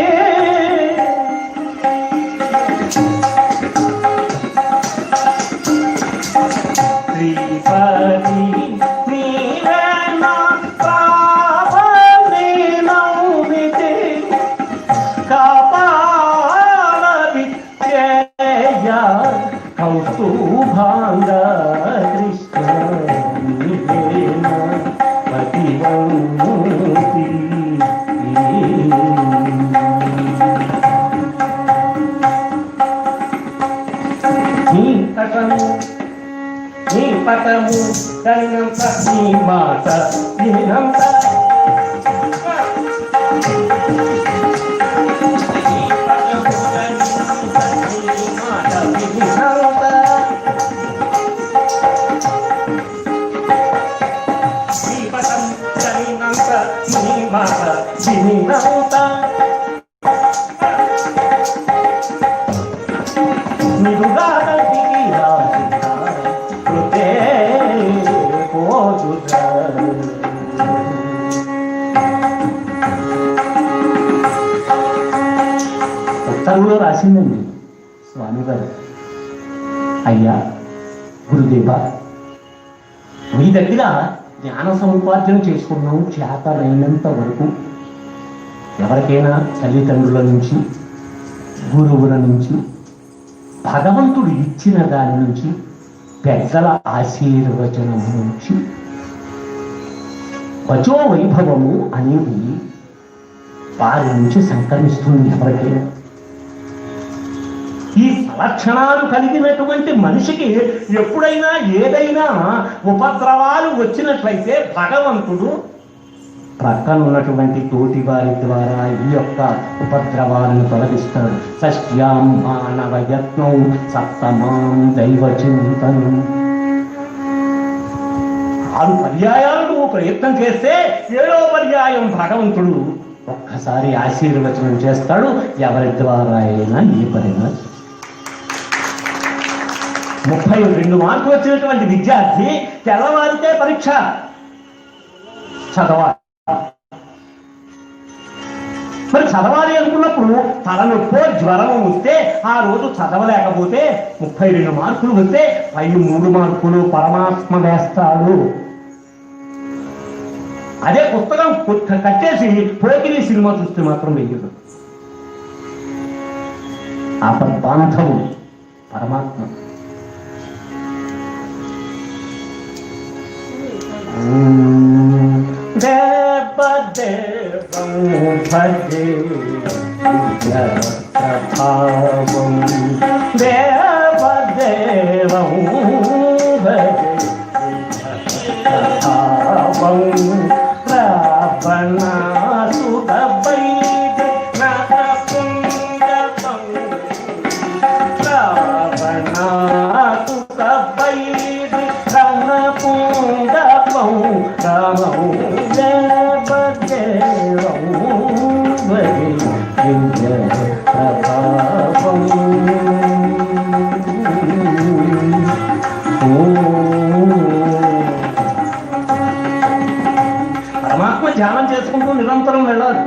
C: శ్రీపతి నీవేనా ప్రభాని నౌమిదే కాపాడ విద్య కౌస్తుభాంగ కృష్ణ పతివంతి నీ పటము కలినంత, నీ మాట వినంత, నిరుగా ఉత్తరంలో రాసిందండి స్వామివారు, అయ్యా గురుదేవ, మీ దగ్గర జ్ఞాన సముపార్జన చేసుకున్నాం చేతనైనంత వరకు. ఎవరికైనా తల్లిదండ్రుల నుంచి, గురువుల నుంచి, భగవంతుడు ఇచ్చిన దాని నుంచి, పెద్దల ఆశీర్వచనం నుంచి వచో వైభవము అనేది వారి నుంచి సంక్రమిస్తుంది. ఎవరికైనా ఈ లక్షణాలు కలిగినటువంటి మనిషికి ఎప్పుడైనా ఏదైనా ఉపద్రవాలు వచ్చినట్లయితే భగవంతుడు ప్రక్కన ఉన్నటువంటి తోటి వారి ద్వారా ఈ యొక్క ఉపద్రవాలను తొలగిస్తాడు. షష్ట్యాం మానవ యత్నం సప్తమాం దైవ చింతనం. 6 పర్యాయాలు నువ్వు ప్రయత్నం చేస్తే 7వ పర్యాయం భగవంతుడు ఒక్కసారి ఆశీర్వచనం చేస్తాడు. ఎవరి ద్వారా అయినా ఏ పరైనా. 32 మార్కులు వచ్చినటువంటి విద్యార్థి తెల్లవారితే పరీక్ష చదవాలి. మరి చదవాలి అనుకున్నప్పుడు తలనొప్పో జ్వరం వస్తే ఆ రోజు చదవలేకపోతే 32 మార్కులు వస్తే పై 3 మార్కులు పరమాత్మ వేస్తాడు. అదే పుస్తకం కట్టేసి పోకిరి సినిమా చూస్తే మాత్రం వెయ్యదు. ఆ బాంధవు పరమాత్మ. దేవదేవం భజే ప్రభావం దేవదేవం భజే ప్రభావం రావణాసురవై నరపుంగవం రావణాసురవై నరపుంగవం రామౌ దేవదేవం భజే ప్రభావం. పరమాత్మ ధ్యానం చేసుకుంటూ నిరంతరం వెళ్ళాలి.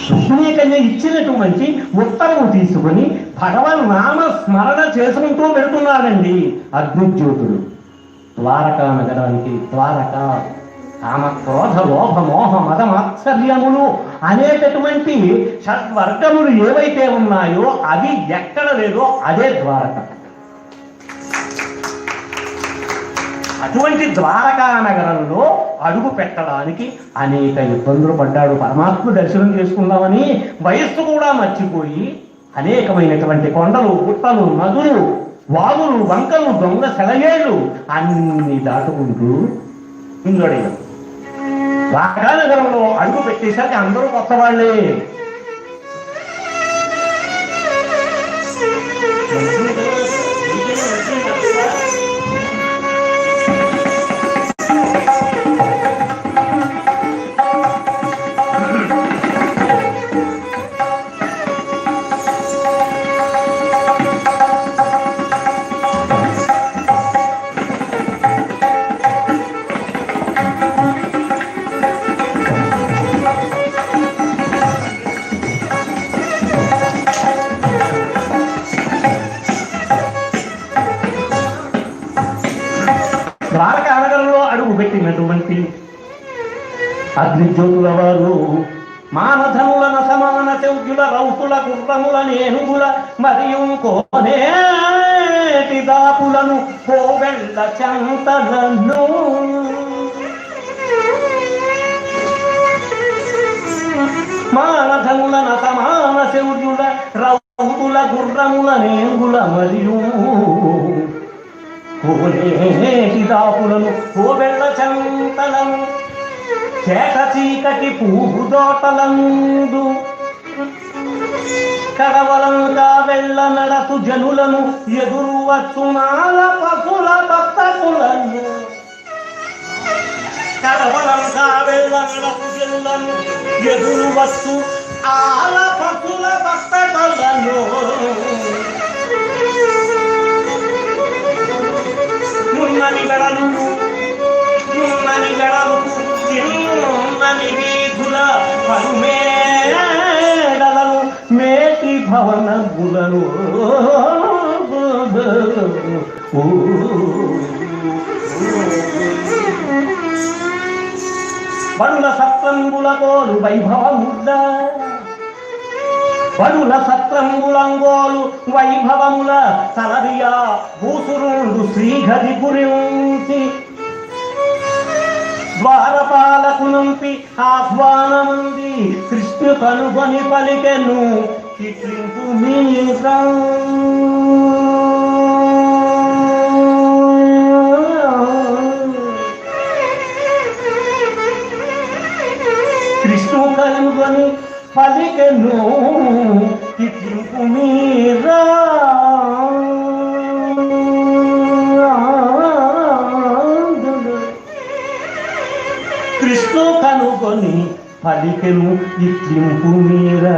C: సుష్మీకన్య ఇచ్చినటువంటి ఉత్తరము తీసుకుని భగవన్ నామ స్మరణ చేసుకుంటూ వెళుతున్నాడండి అగ్నిజ్యోతుడు ద్వారకా నగరానికి. ద్వారక కామ క్రోధ లోభ మోహ మద మాత్సర్యములు అనేటటువంటి షడ్వర్గములు ఏవైతే ఉన్నాయో అవి ఎక్కడ లేదో అదే ద్వారక. అటువంటి ద్వారకా నగరంలో అడుగు పెట్టడానికి అనేక ఇబ్బందులు పడ్డాడు. పరమాత్మ దర్శనం చేసుకుందామని వయస్సు కూడా మర్చిపోయి అనేకమైనటువంటి కొండలు గుట్టలు నదులు వాగులు వంకలు దొంగ సెలయేళ్ళు అన్ని దాటుకుంటూ ఇంద్రుడైన ద్వారకా నగరంలో అడుగు పెట్టేసరికి అందరూ కొత్త వాళ్ళే. ద్వారకా నగరంలో అడుగు పెట్టినటువంటి అగ్నిజ్యోతుల వారు మానధనుల సమాన చౌద్యుల రౌతుల గుర్రముల నేనుగుల మరియు కోనేటి దాపులను కోవెళ్ళ చంతలను మానధనుల సమాన చౌద్యుల రౌతుల గుర్రముల నేనుగుల మరియు కోనేటి దాపులను కోవెళ్ళ చంతలను చేట చీకటి పూదోటలందు కడవలంగా వెళ్ళ నడతు జనులను ఎదురు వచ్చునాల పశుల భక్తకులను కడవలంగా వెళ్ళ నడతు జనులను ఎదురు వచ్చు ఆల పశుల భక్తకులను మున్నని గడలు చిన్నని వీధుల పరుమేడలను మేటి భవనగులను వడుల సత్రంగుల కోలు వైభవముద్ద వడుల సత్రంగులంగోలు వైభవముల తలరియా భూసురుడు శ్రీహరి గురించి ద్వారపాలకునంపి ఆహ్వానమంది కృష్ణ కనుగొని పలికెను ఇట్లింపు మీక కృష్ణ కనుగొని పలికెను ఇట్లింపు మీరా కృష్ణ కనుగొని పలికెను ఇట్లింపు మీరా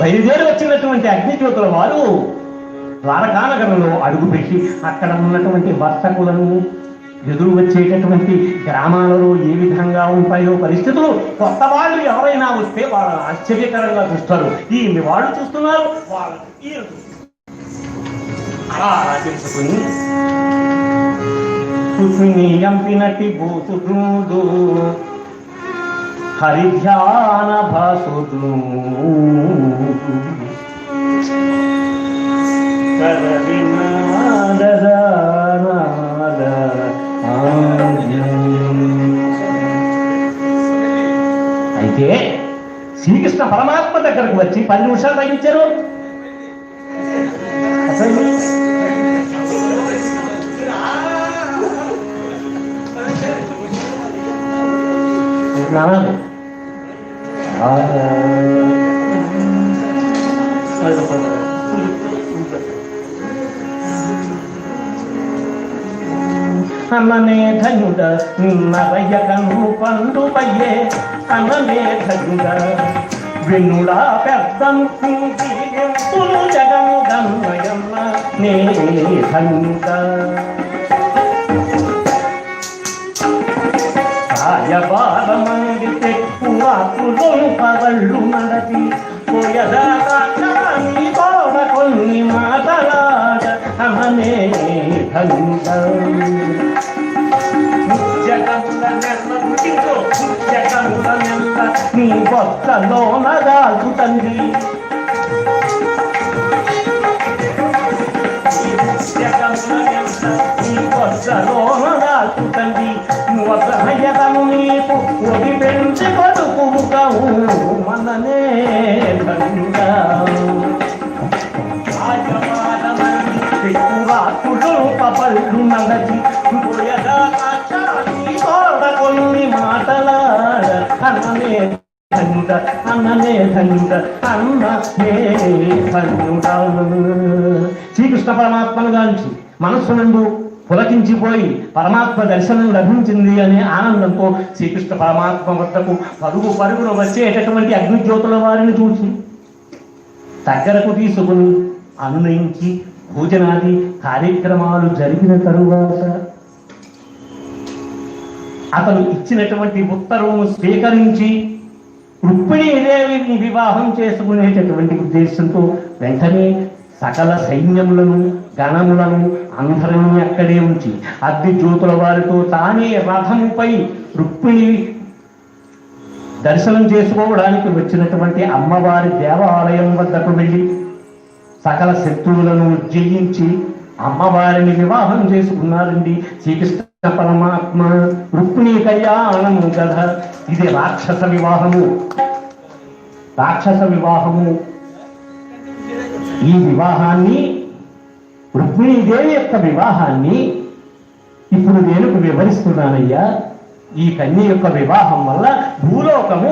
C: బయలుదేరి వచ్చినటువంటి అగ్నిజ్యోతుల వారు ద్వారకానగరంలో అడుగుపెట్టి అక్కడ ఉన్నటువంటి వర్తకులను ఎదురు వచ్చేటటువంటి గ్రామాలలో ఏ విధంగా ఉంటాయో పరిస్థితులు, కొత్త వాళ్ళు ఎవరైనా వస్తే వాళ్ళని ఆశ్చర్యకరంగా చూస్తారు. ఈ వాళ్ళు చూస్తున్నారు, వాళ్ళని అలా తెలుసుకుని సుసుని ఎంపినటి బోసుడు హరిధ్యాన భాసుడు అయితే శ్రీకృష్ణ పరమాత్మ దగ్గరకు వచ్చి 10 నిమిషాలు తగ్గించారు. అన్ననే ధనుడ నరయగను పండు పయ్యే అన్ననే ధనుడ వెన్నుడా పెద్దను జగము గన్నయన్న నే ధనుడ రాయబారమంది తెక్కువాకులు పగళ్ళు నడచి పోయదాకాని కోడ కొన్ని మాటలాడ అనే ధనుడ నీ బొక్కలోన దాల్చుతండి నీ బొక్కలోన దాల్చుతండి వదయతను నీకు ఒడి పెంచి కొడుకుగావు మననే ధనుడా రాకుడు పళ్ళు నడచి కొన్ని మాటలాడ అన్ననే ధనుడ అన్ననే ధనుడ అన్ననే ధనుడా. శ్రీకృష్ణ పరమాత్మను గాంచి మనస్సునందు పులకించిపోయి పరమాత్మ దర్శనం లభించింది అనే ఆనందంతో శ్రీకృష్ణ పరమాత్మ వద్దకు పరుగున వచ్చేటటువంటి అగ్నిజ్యోతుల వారిని చూసి దగ్గరకు తీసుకుని అనునయించి భోజనాది కార్యక్రమాలు జరిగిన తరువాత అతను ఇచ్చినటువంటి ఉత్తర్వును స్వీకరించి రుక్మిణీదేవిని వివాహం చేసుకునేటటువంటి ఉద్దేశంతో వెంటనే సకల సైన్యములను గణములను అందరినీ అక్కడే ఉంచి అగ్నిజ్యోతుల వారితో తానే రథముపై రుక్మిణి దర్శనం చేసుకోవడానికి వచ్చినటువంటి అమ్మవారి దేవాలయం వద్దకు వెళ్ళి సకల శత్రువులను జయించి అమ్మవారిని వివాహం చేసుకున్నారండి శ్రీకృష్ణ పరమాత్మ. రుక్మిణీ కళ్యాణము కదా, ఇది రాక్షస వివాహము. ఈ వివాహాన్ని, రుక్మిణీదేవి యొక్క వివాహాన్ని ఇప్పుడు నేను వివరిస్తున్నానయ్యా. ఈ కన్య యొక్క వివాహం వల్ల భూలోకము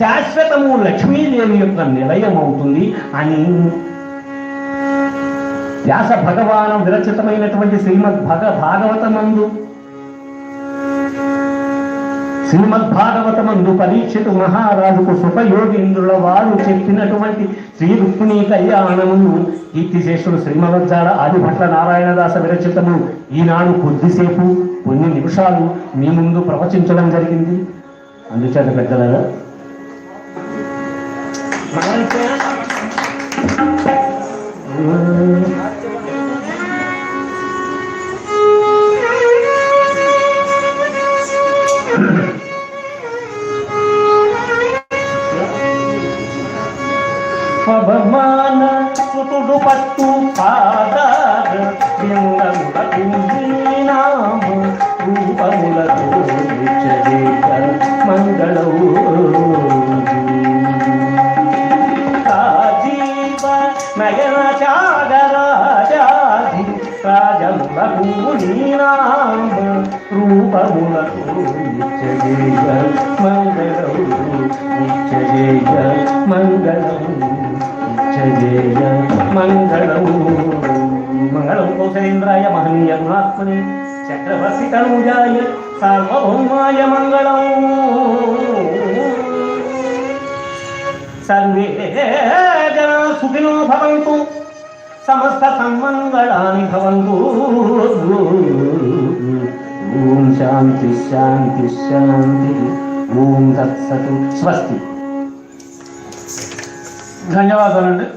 C: శాశ్వతము లక్ష్మీదేవి యొక్క నిలయం అవుతుంది అని వ్యాస భగవాను విరచితమైనటువంటి శ్రీమద్భాగవతమందు పరీక్షితు మహారాజుకు సుఖయోగీంద్రుల వారు చెప్పినటువంటి శ్రీ రుక్మిణీ కళ్యాణమును కీర్తిశేషుడు శ్రీమద్జాడ ఆదిభట్ల నారాయణదాస విరచితము ఈనాడు కొద్దిసేపు కొన్ని నిమిషాలు మీ ముందు ప్రవచించడం జరిగింది. అందుచేత పెద్దలగా పవమాన సుతుడు పట్టు పాదార రూపములతో మంగళవు రాజీవ నయన చాగరా రాజములకు నీనామ రూపములకు నిత్యజేయ మంగళం నిత్యజేయ మంగళం నిత్యజేయ మంగళం మంగళం కౌశలేంద్రాయ మహనీయ గుణాత్మనే చక్రవర్తి తనూజాయ సార్వభౌమాయ మంగళం సర్వే జనా సుఖినో భవంతు సమస్త సన్మంగళాని భవంతు ఓం శాంతి శాంతి శాంతి ఓం తత్సతు స్వస్తి.
B: ధన్యవాదాలండి.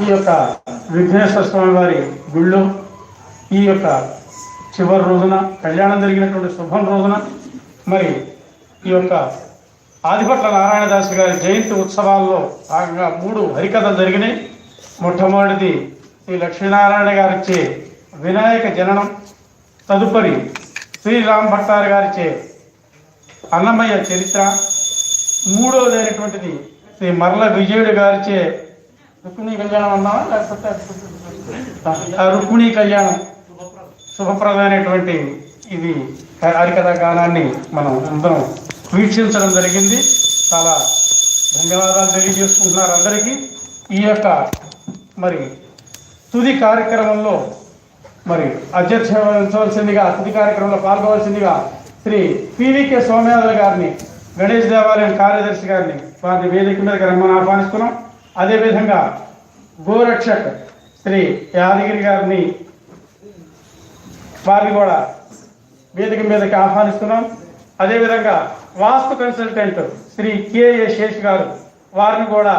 B: ఈ యొక్క విఘ్నేశ్వర స్వామి వారి గుళ్ళు ఈ యొక్క చివరి రోజున కళ్యాణం జరిగినటువంటి శుభం రోజున మరి ఈ యొక్క ఆదిభట్ల నారాయణదాస్ గారి జయంతి ఉత్సవాల్లో భాగంగా 3 హరికథలు జరిగినాయి. మొట్టమొదటిది శ్రీ లక్ష్మీనారాయణ గారిచే వినాయక జననం, తదుపరి శ్రీరామ్ భట్టారు గారిచే అన్నమయ్య చరిత్ర, మూడవదైనటువంటిది శ్రీ మర్ల విజయుడు గారిచే రుక్మిణీ కళ్యాణం అన్నావా లేకపోతే రుక్మిణీ కళ్యాణం శుభప్రదమైనటువంటి ఇది హరికథ గానాన్ని మనం అందరం వీక్షించడం జరిగింది. చాలా ధన్యవాదాలు తెలియజేసుకుంటున్నారు అందరికీ. ఈ యొక్క మరి తుది కార్యక్రమంలో మరి అధ్యక్ష వహించవలసిందిగా తుది కార్యక్రమంలో పాల్గొవలసిందిగా శ్రీ పివికే సోమయాదవ్ గారిని, గణేష్ దేవాలయం కార్యదర్శి గారిని వారిని వేదిక మీదకి రమ్మని ఆహ్వానిస్తున్నాం. అదేవిధంగా గోరక్షక్ శ్రీ యాదగిరి గారిని వారిని కూడా వేదిక మీదకి ఆహ్వానిస్తున్నాం. అదేవిధంగా వాస్తు కన్సల్టెంట్ శ్రీ కేఏ శేష్ గారు వారిని కూడా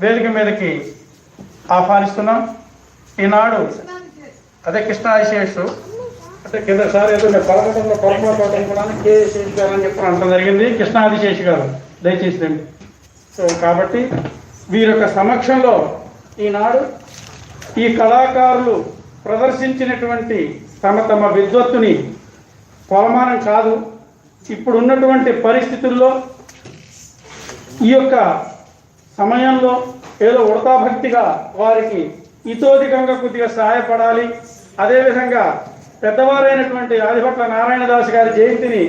B: వేదిక మీదకి ఆహ్వానిస్తున్నాం. ఈనాడు అదే కృష్ణాదిశేషు అంటే కింద సార్ ఏదో పలకటంలో పొరపాటు కేఏ శేష్ గారు అని చెప్పి అంటం జరిగింది. కృష్ణాదిశేష్ గారు దయచేసి రండి. సో కాబట్టి వీరి యొక్క సమక్షంలో ఈనాడు ఈ కళాకారులు ప్రదర్శించినటువంటి తమ తమ విద్వత్తుని కొలమానం కాదు, ఇప్పుడు ఉన్నటువంటి పరిస్థితుల్లో ఈ యొక్క సమయంలో ఏదో ఉడతాభక్తిగా వారికి ఇతోధికంగా కొద్దిగా సహాయపడాలి. అదేవిధంగా పెద్దవారైనటువంటి ఆదిభట్ల నారాయణదాస్ గారి జయంతిని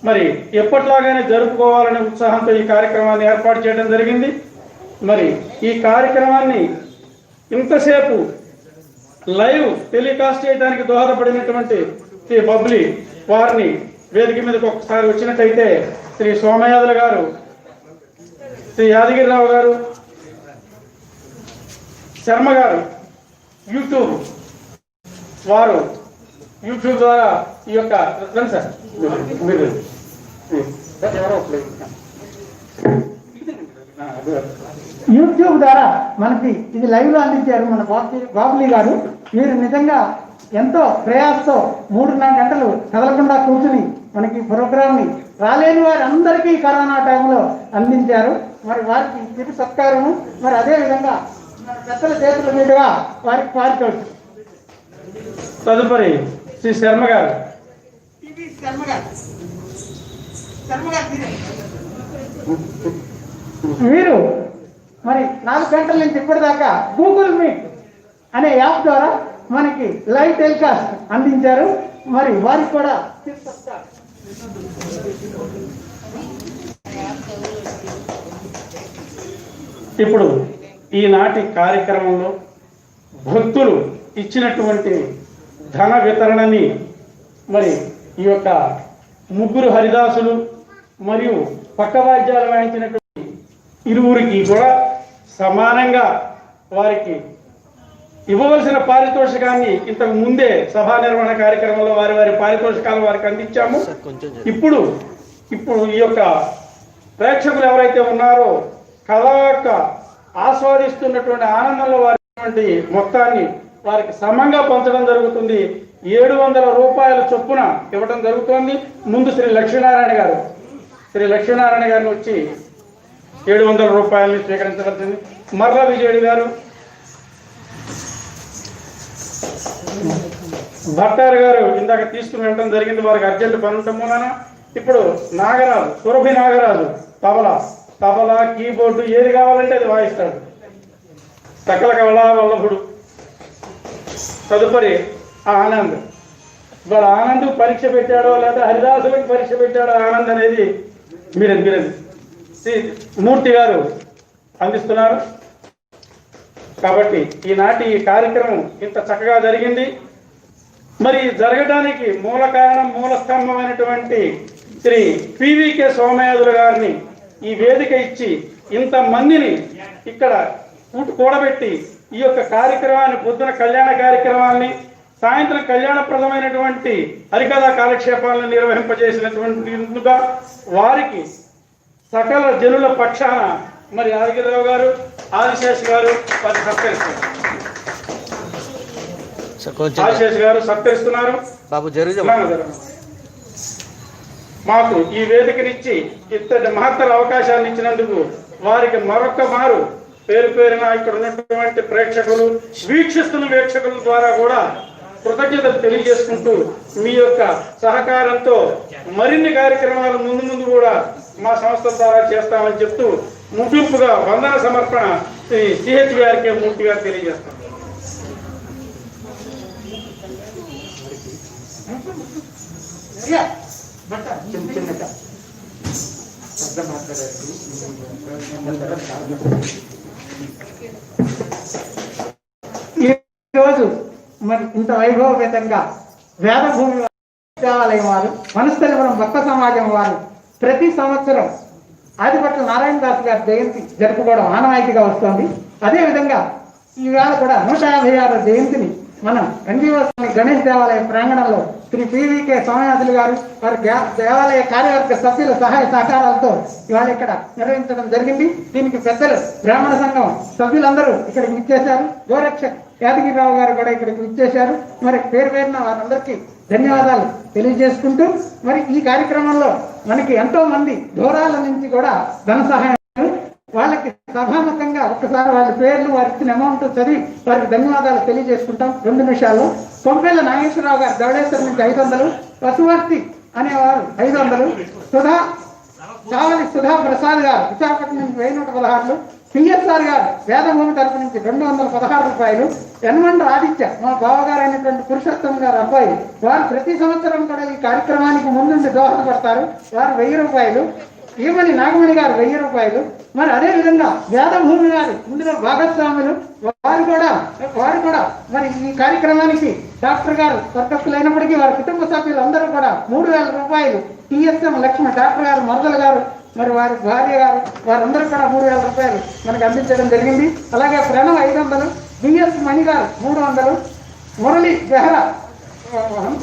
B: మరి ఎప్పట్లాగానే జరుపుకోవాలనే ఉత్సాహంతో ఈ కార్యక్రమాన్ని ఏర్పాటు చేయడం జరిగింది. మరి ఈ కార్యక్రమాన్ని ఇంతసేపు లైవ్ టెలికాస్ట్ చేయడానికి దోహదపడినటువంటి శ్రీ బబ్లీ వారిని వేదిక మీదకి ఒకసారి వచ్చినట్టయితే శ్రీ సోమయాదుల గారు, శ్రీ యాదగిరిరావు గారు, శర్మ గారు యూట్యూబ్ వారు యూట్యూబ్ ద్వారా ఈ యొక్క సార్
D: యూట్యూబ్ ద్వారా మనకి ఇది లైవ్ లో అందించారు మన బాబులీ గారు. వీరు నిజంగా ఎంతో ప్రయాసతో 3.5 గంటలు కదలకుండా కూర్చుని మనకి ప్రోగ్రామ్ ని రాలేని వారి అందరికీ కరోనా టైంలో అందించారు. మరి వారికి తిరు సత్కారము. మరి అదే విధంగా పెద్దల చేతుల మీదుగా వారికి పాల్గొచ్చు.
B: తదుపరి శ్రీ శర్మ గారు.
D: వీరు మరి 4 గంటల నుంచి ఇప్పటిదాకా గూగుల్ మీట్ అనే యాప్ ద్వారా మనకి లైవ్ టెలికాస్ట్ అందించారు. మరి వారికి కూడా
B: ఇప్పుడు ఈనాటి కార్యక్రమంలో భక్తులు ఇచ్చినటువంటి ధన వితరణని మరి ఈ యొక్క 3 హరిదాసులు మరియు పక్క వాద్యాలు వాయించినటువంటి ఇరువురికి కూడా సమానంగా వారికి ఇవ్వవలసిన పారితోషికాన్ని ఇంతకు ముందే సభా నిర్వహణ కార్యక్రమంలో వారి వారి పారితోషికాలు వారికి అందించాము. ఇప్పుడు ఈ యొక్క ప్రేక్షకులు ఎవరైతే ఉన్నారో కళ యొక్క ఆస్వాదిస్తున్నటువంటి ఆనందంలో వారి మొత్తాన్ని వారికి సమంగా పంచడం జరుగుతుంది. 700 రూపాయల చొప్పున ఇవ్వడం జరుగుతోంది. ముందు శ్రీ లక్ష్మీనారాయణ గారిని వచ్చి 700 రూపాయలని స్వీకరించవలసింది. మర్ల విజయుడు గారు, భట్టారు గారు ఇందాక తీసుకుని వెళ్ళడం జరిగింది. వారికి అర్జెంట్ పని ఉండటం మూలన ఇప్పుడు నాగరాజు, సురభి నాగరాజు తబలా కీబోర్డు ఏది కావాలంటే అది వాయిస్తాడు. సకల కళా వల్లభుడు తదుపరి ఆనంద్. ఇవాళ ఆనంద్ పరీక్ష పెట్టాడో లేదా హరిదాసులకు పరీక్ష పెట్టాడో ఆనంద్ అనేది మీరండి మూర్తి గారు అందిస్తున్నారు. కాబట్టి ఈనాటి ఈ కార్యక్రమం ఇంత చక్కగా జరిగింది. మరి జరగడానికి మూల కారణం, మూల స్తంభమైనటువంటి శ్రీ పివికే సోమయాజులు గారిని ఈ వేదిక ఇచ్చి ఇంతమందిని ఇక్కడ కూడబెట్టి ఈ యొక్క కార్యక్రమాన్ని, పొద్దున కళ్యాణ కార్యక్రమాన్ని, సాయంత్రం కళ్యాణప్రదమైనటువంటి హరికథా కాలక్షేపాలను నిర్వహింపజేసినటువంటి వారికి సకల జనుల పక్షాన మరి ఆదిగిరిరావు గారు, ఆదిశేష్ గారు వారి సత్కరిస్తున్నారు. ఆదిశేష్ గారు సత్కరిస్తున్నారు. మాకు ఈ వేదికనిచ్చి ఇంతటి మహత్తర అవకాశాన్ని ఇచ్చినందుకు వారికి మరొక్క మారు పేరు పేరున ఇక్కడ ఉన్నటువంటి ప్రేక్షకులు, వీక్షిస్తున్న వీక్షకుల ద్వారా కూడా కృతజ్ఞతలు తెలియజేసుకుంటూ మీ యొక్క సహకారంతో మరిన్ని కార్యక్రమాలు ముందు ముందు కూడా మా సంస్థ ద్వారా చేస్తామని చెప్తూ ముగింపుగా వందన సమర్పణ శ్రీ సిహెచ్విఆర్కే మూర్తి గారు తెలియజేస్తాం.
D: ఈరోజు మరి ఇంత వైభవపేతంగా వేదభూమి దేవాలయం వారు, మనస్థలిపురం భక్త సమాజం వారు ప్రతి సంవత్సరం ఆదిపట్ల నారాయణ దాస్ గారి జయంతి జరుపుకోవడం ఆనవాయితీగా వస్తోంది. అదేవిధంగా ఈవేళ కూడా 156వ జయంతిని మనం ఎన్జిఓస్వామి గణేష్ దేవాలయ ప్రాంగణంలో శ్రీ పివికే సోమయాజులు గారు వారి దేవాలయ కార్యవర్గ సభ్యుల సహాయ సహకారాలతో ఇవాళ ఇక్కడ నిర్వహించడం జరిగింది. దీనికి పెద్దలు బ్రాహ్మణ సంఘం సభ్యులందరూ ఇక్కడికి విచ్చేశారు. గోరక్షక్ యాదగిరిరావు గారు కూడా ఇక్కడికి విచ్చేశారు. మరి పేరు పేరున వారందరికీ ధన్యవాదాలు తెలియజేసుకుంటూ మరి ఈ కార్యక్రమంలో మనకి ఎంతో మంది దూరాల నుంచి కూడా ధన సహాయం, వాళ్ళకి సభాముఖంగా ఒక్కసారి వాళ్ళ పేర్లు, వారి ఇచ్చిన అమౌంట్ చదివి వారికి ధన్యవాదాలు తెలియజేసుకుంటాం 2 నిమిషాల్లో. కొంపెల్ల నాగేశ్వరరావు గారు ధవళేశ్వరం నుంచి 500, పశువర్తి అనేవారు 500, చావలి సుధా ప్రసాద్ గారు విశాఖపట్నం నుంచి 1116, పిఎస్ఆర్ గారు వేదభూమి తరపు నుంచి 216 రూపాయలు, యనమండ ఆదిత్య మా బావగారు అయినటువంటి పురుషోత్తం గారు అబ్బాయి, వారు ప్రతి సంవత్సరం కూడా ఈ కార్యక్రమానికి ముందుండి దోహదపడతారు, వారు 1000 రూపాయలు, ఈమని నాగమణి గారు 1000 రూపాయలు. మరి అదే విధంగా వేదభూమి గారు ఇందులో భాగస్వాములు, వారు కూడా మరి ఈ కార్యక్రమానికి డాక్టర్ గారు స్వర్గస్థులైనప్పటికీ వారి కుటుంబ సభ్యులు అందరూ కూడా 3000 రూపాయలు, టిఎస్ఎం లక్ష్మణ్ డాక్టర్ గారు, మరదల గారు, మరి వారి భార్య గారు, వారందరూ కూడా 3000 రూపాయలు మనకు అందించడం జరిగింది. అలాగే ప్రణవ్ 500, బిఎస్ మణి గారు 300, మురళి బెహ్రా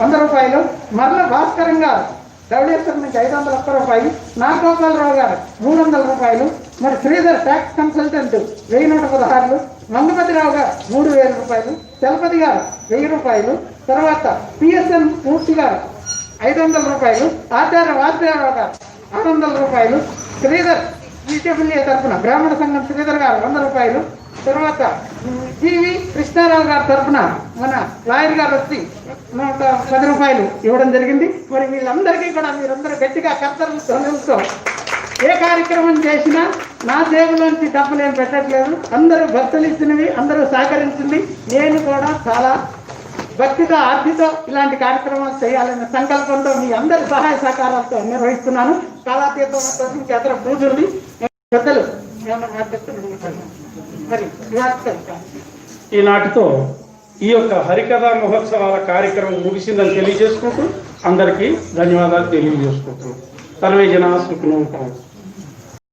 D: 100 రూపాయలు, మరల భాస్కరం గారు ధవళేశ్వరం నుంచి 501 రూపాయలు, నాగోపాలరావు గారు 300 రూపాయలు, మరి శ్రీధర్ ట్యాక్స్ కన్సల్టెంట్ 1116, మంగపతిరావు గారు 3000 రూపాయలు, చలపతి గారు 1000 రూపాయలు, తర్వాత పిఎస్ఎన్ మూర్తి గారు 500 రూపాయలు, ఆచార్య వాసుదేవరావు గారు 600 రూపాయలు, శ్రీధర్ ఈటీఎఫ్ఎల్ఏ తరఫున బ్రాహ్మణ సంఘం శ్రీధర్ గారు 100 రూపాయలు, తర్వాత జివి కృష్ణారావు గారి తరఫున మన లాయర్ గారు వచ్చి 110 రూపాయలు ఇవ్వడం జరిగింది. మరి వీళ్ళందరికీ కూడా మీరందరూ గట్టిగా కర్తవ్యంతో ఏ కార్యక్రమం చేసినా నా జేబులోంచి డబ్బులు ఏం పెట్టట్లేదు, అందరూ భక్తులు ఇచ్చినవి, అందరూ సహకరించింది. నేను కూడా చాలా భక్తితో, ఆర్తితో ఇలాంటి కార్యక్రమాలు చేయాలనే సంకల్పంతో మీ అందరి సహాయ సహకారాలతో నిర్వహిస్తున్నాను. కాలాతీతం ఇతర పూజల్ని పెద్దలు మరి
B: ఈనాటితో ఈ యొక్క హరికథా మహోత్సవాల కార్యక్రమం ముగిసిందని తెలియజేసుకుంటూ అందరికీ ధన్యవాదాలు తెలియజేసుకుంటూ సర్వే జనా సుఖినో భవంతు.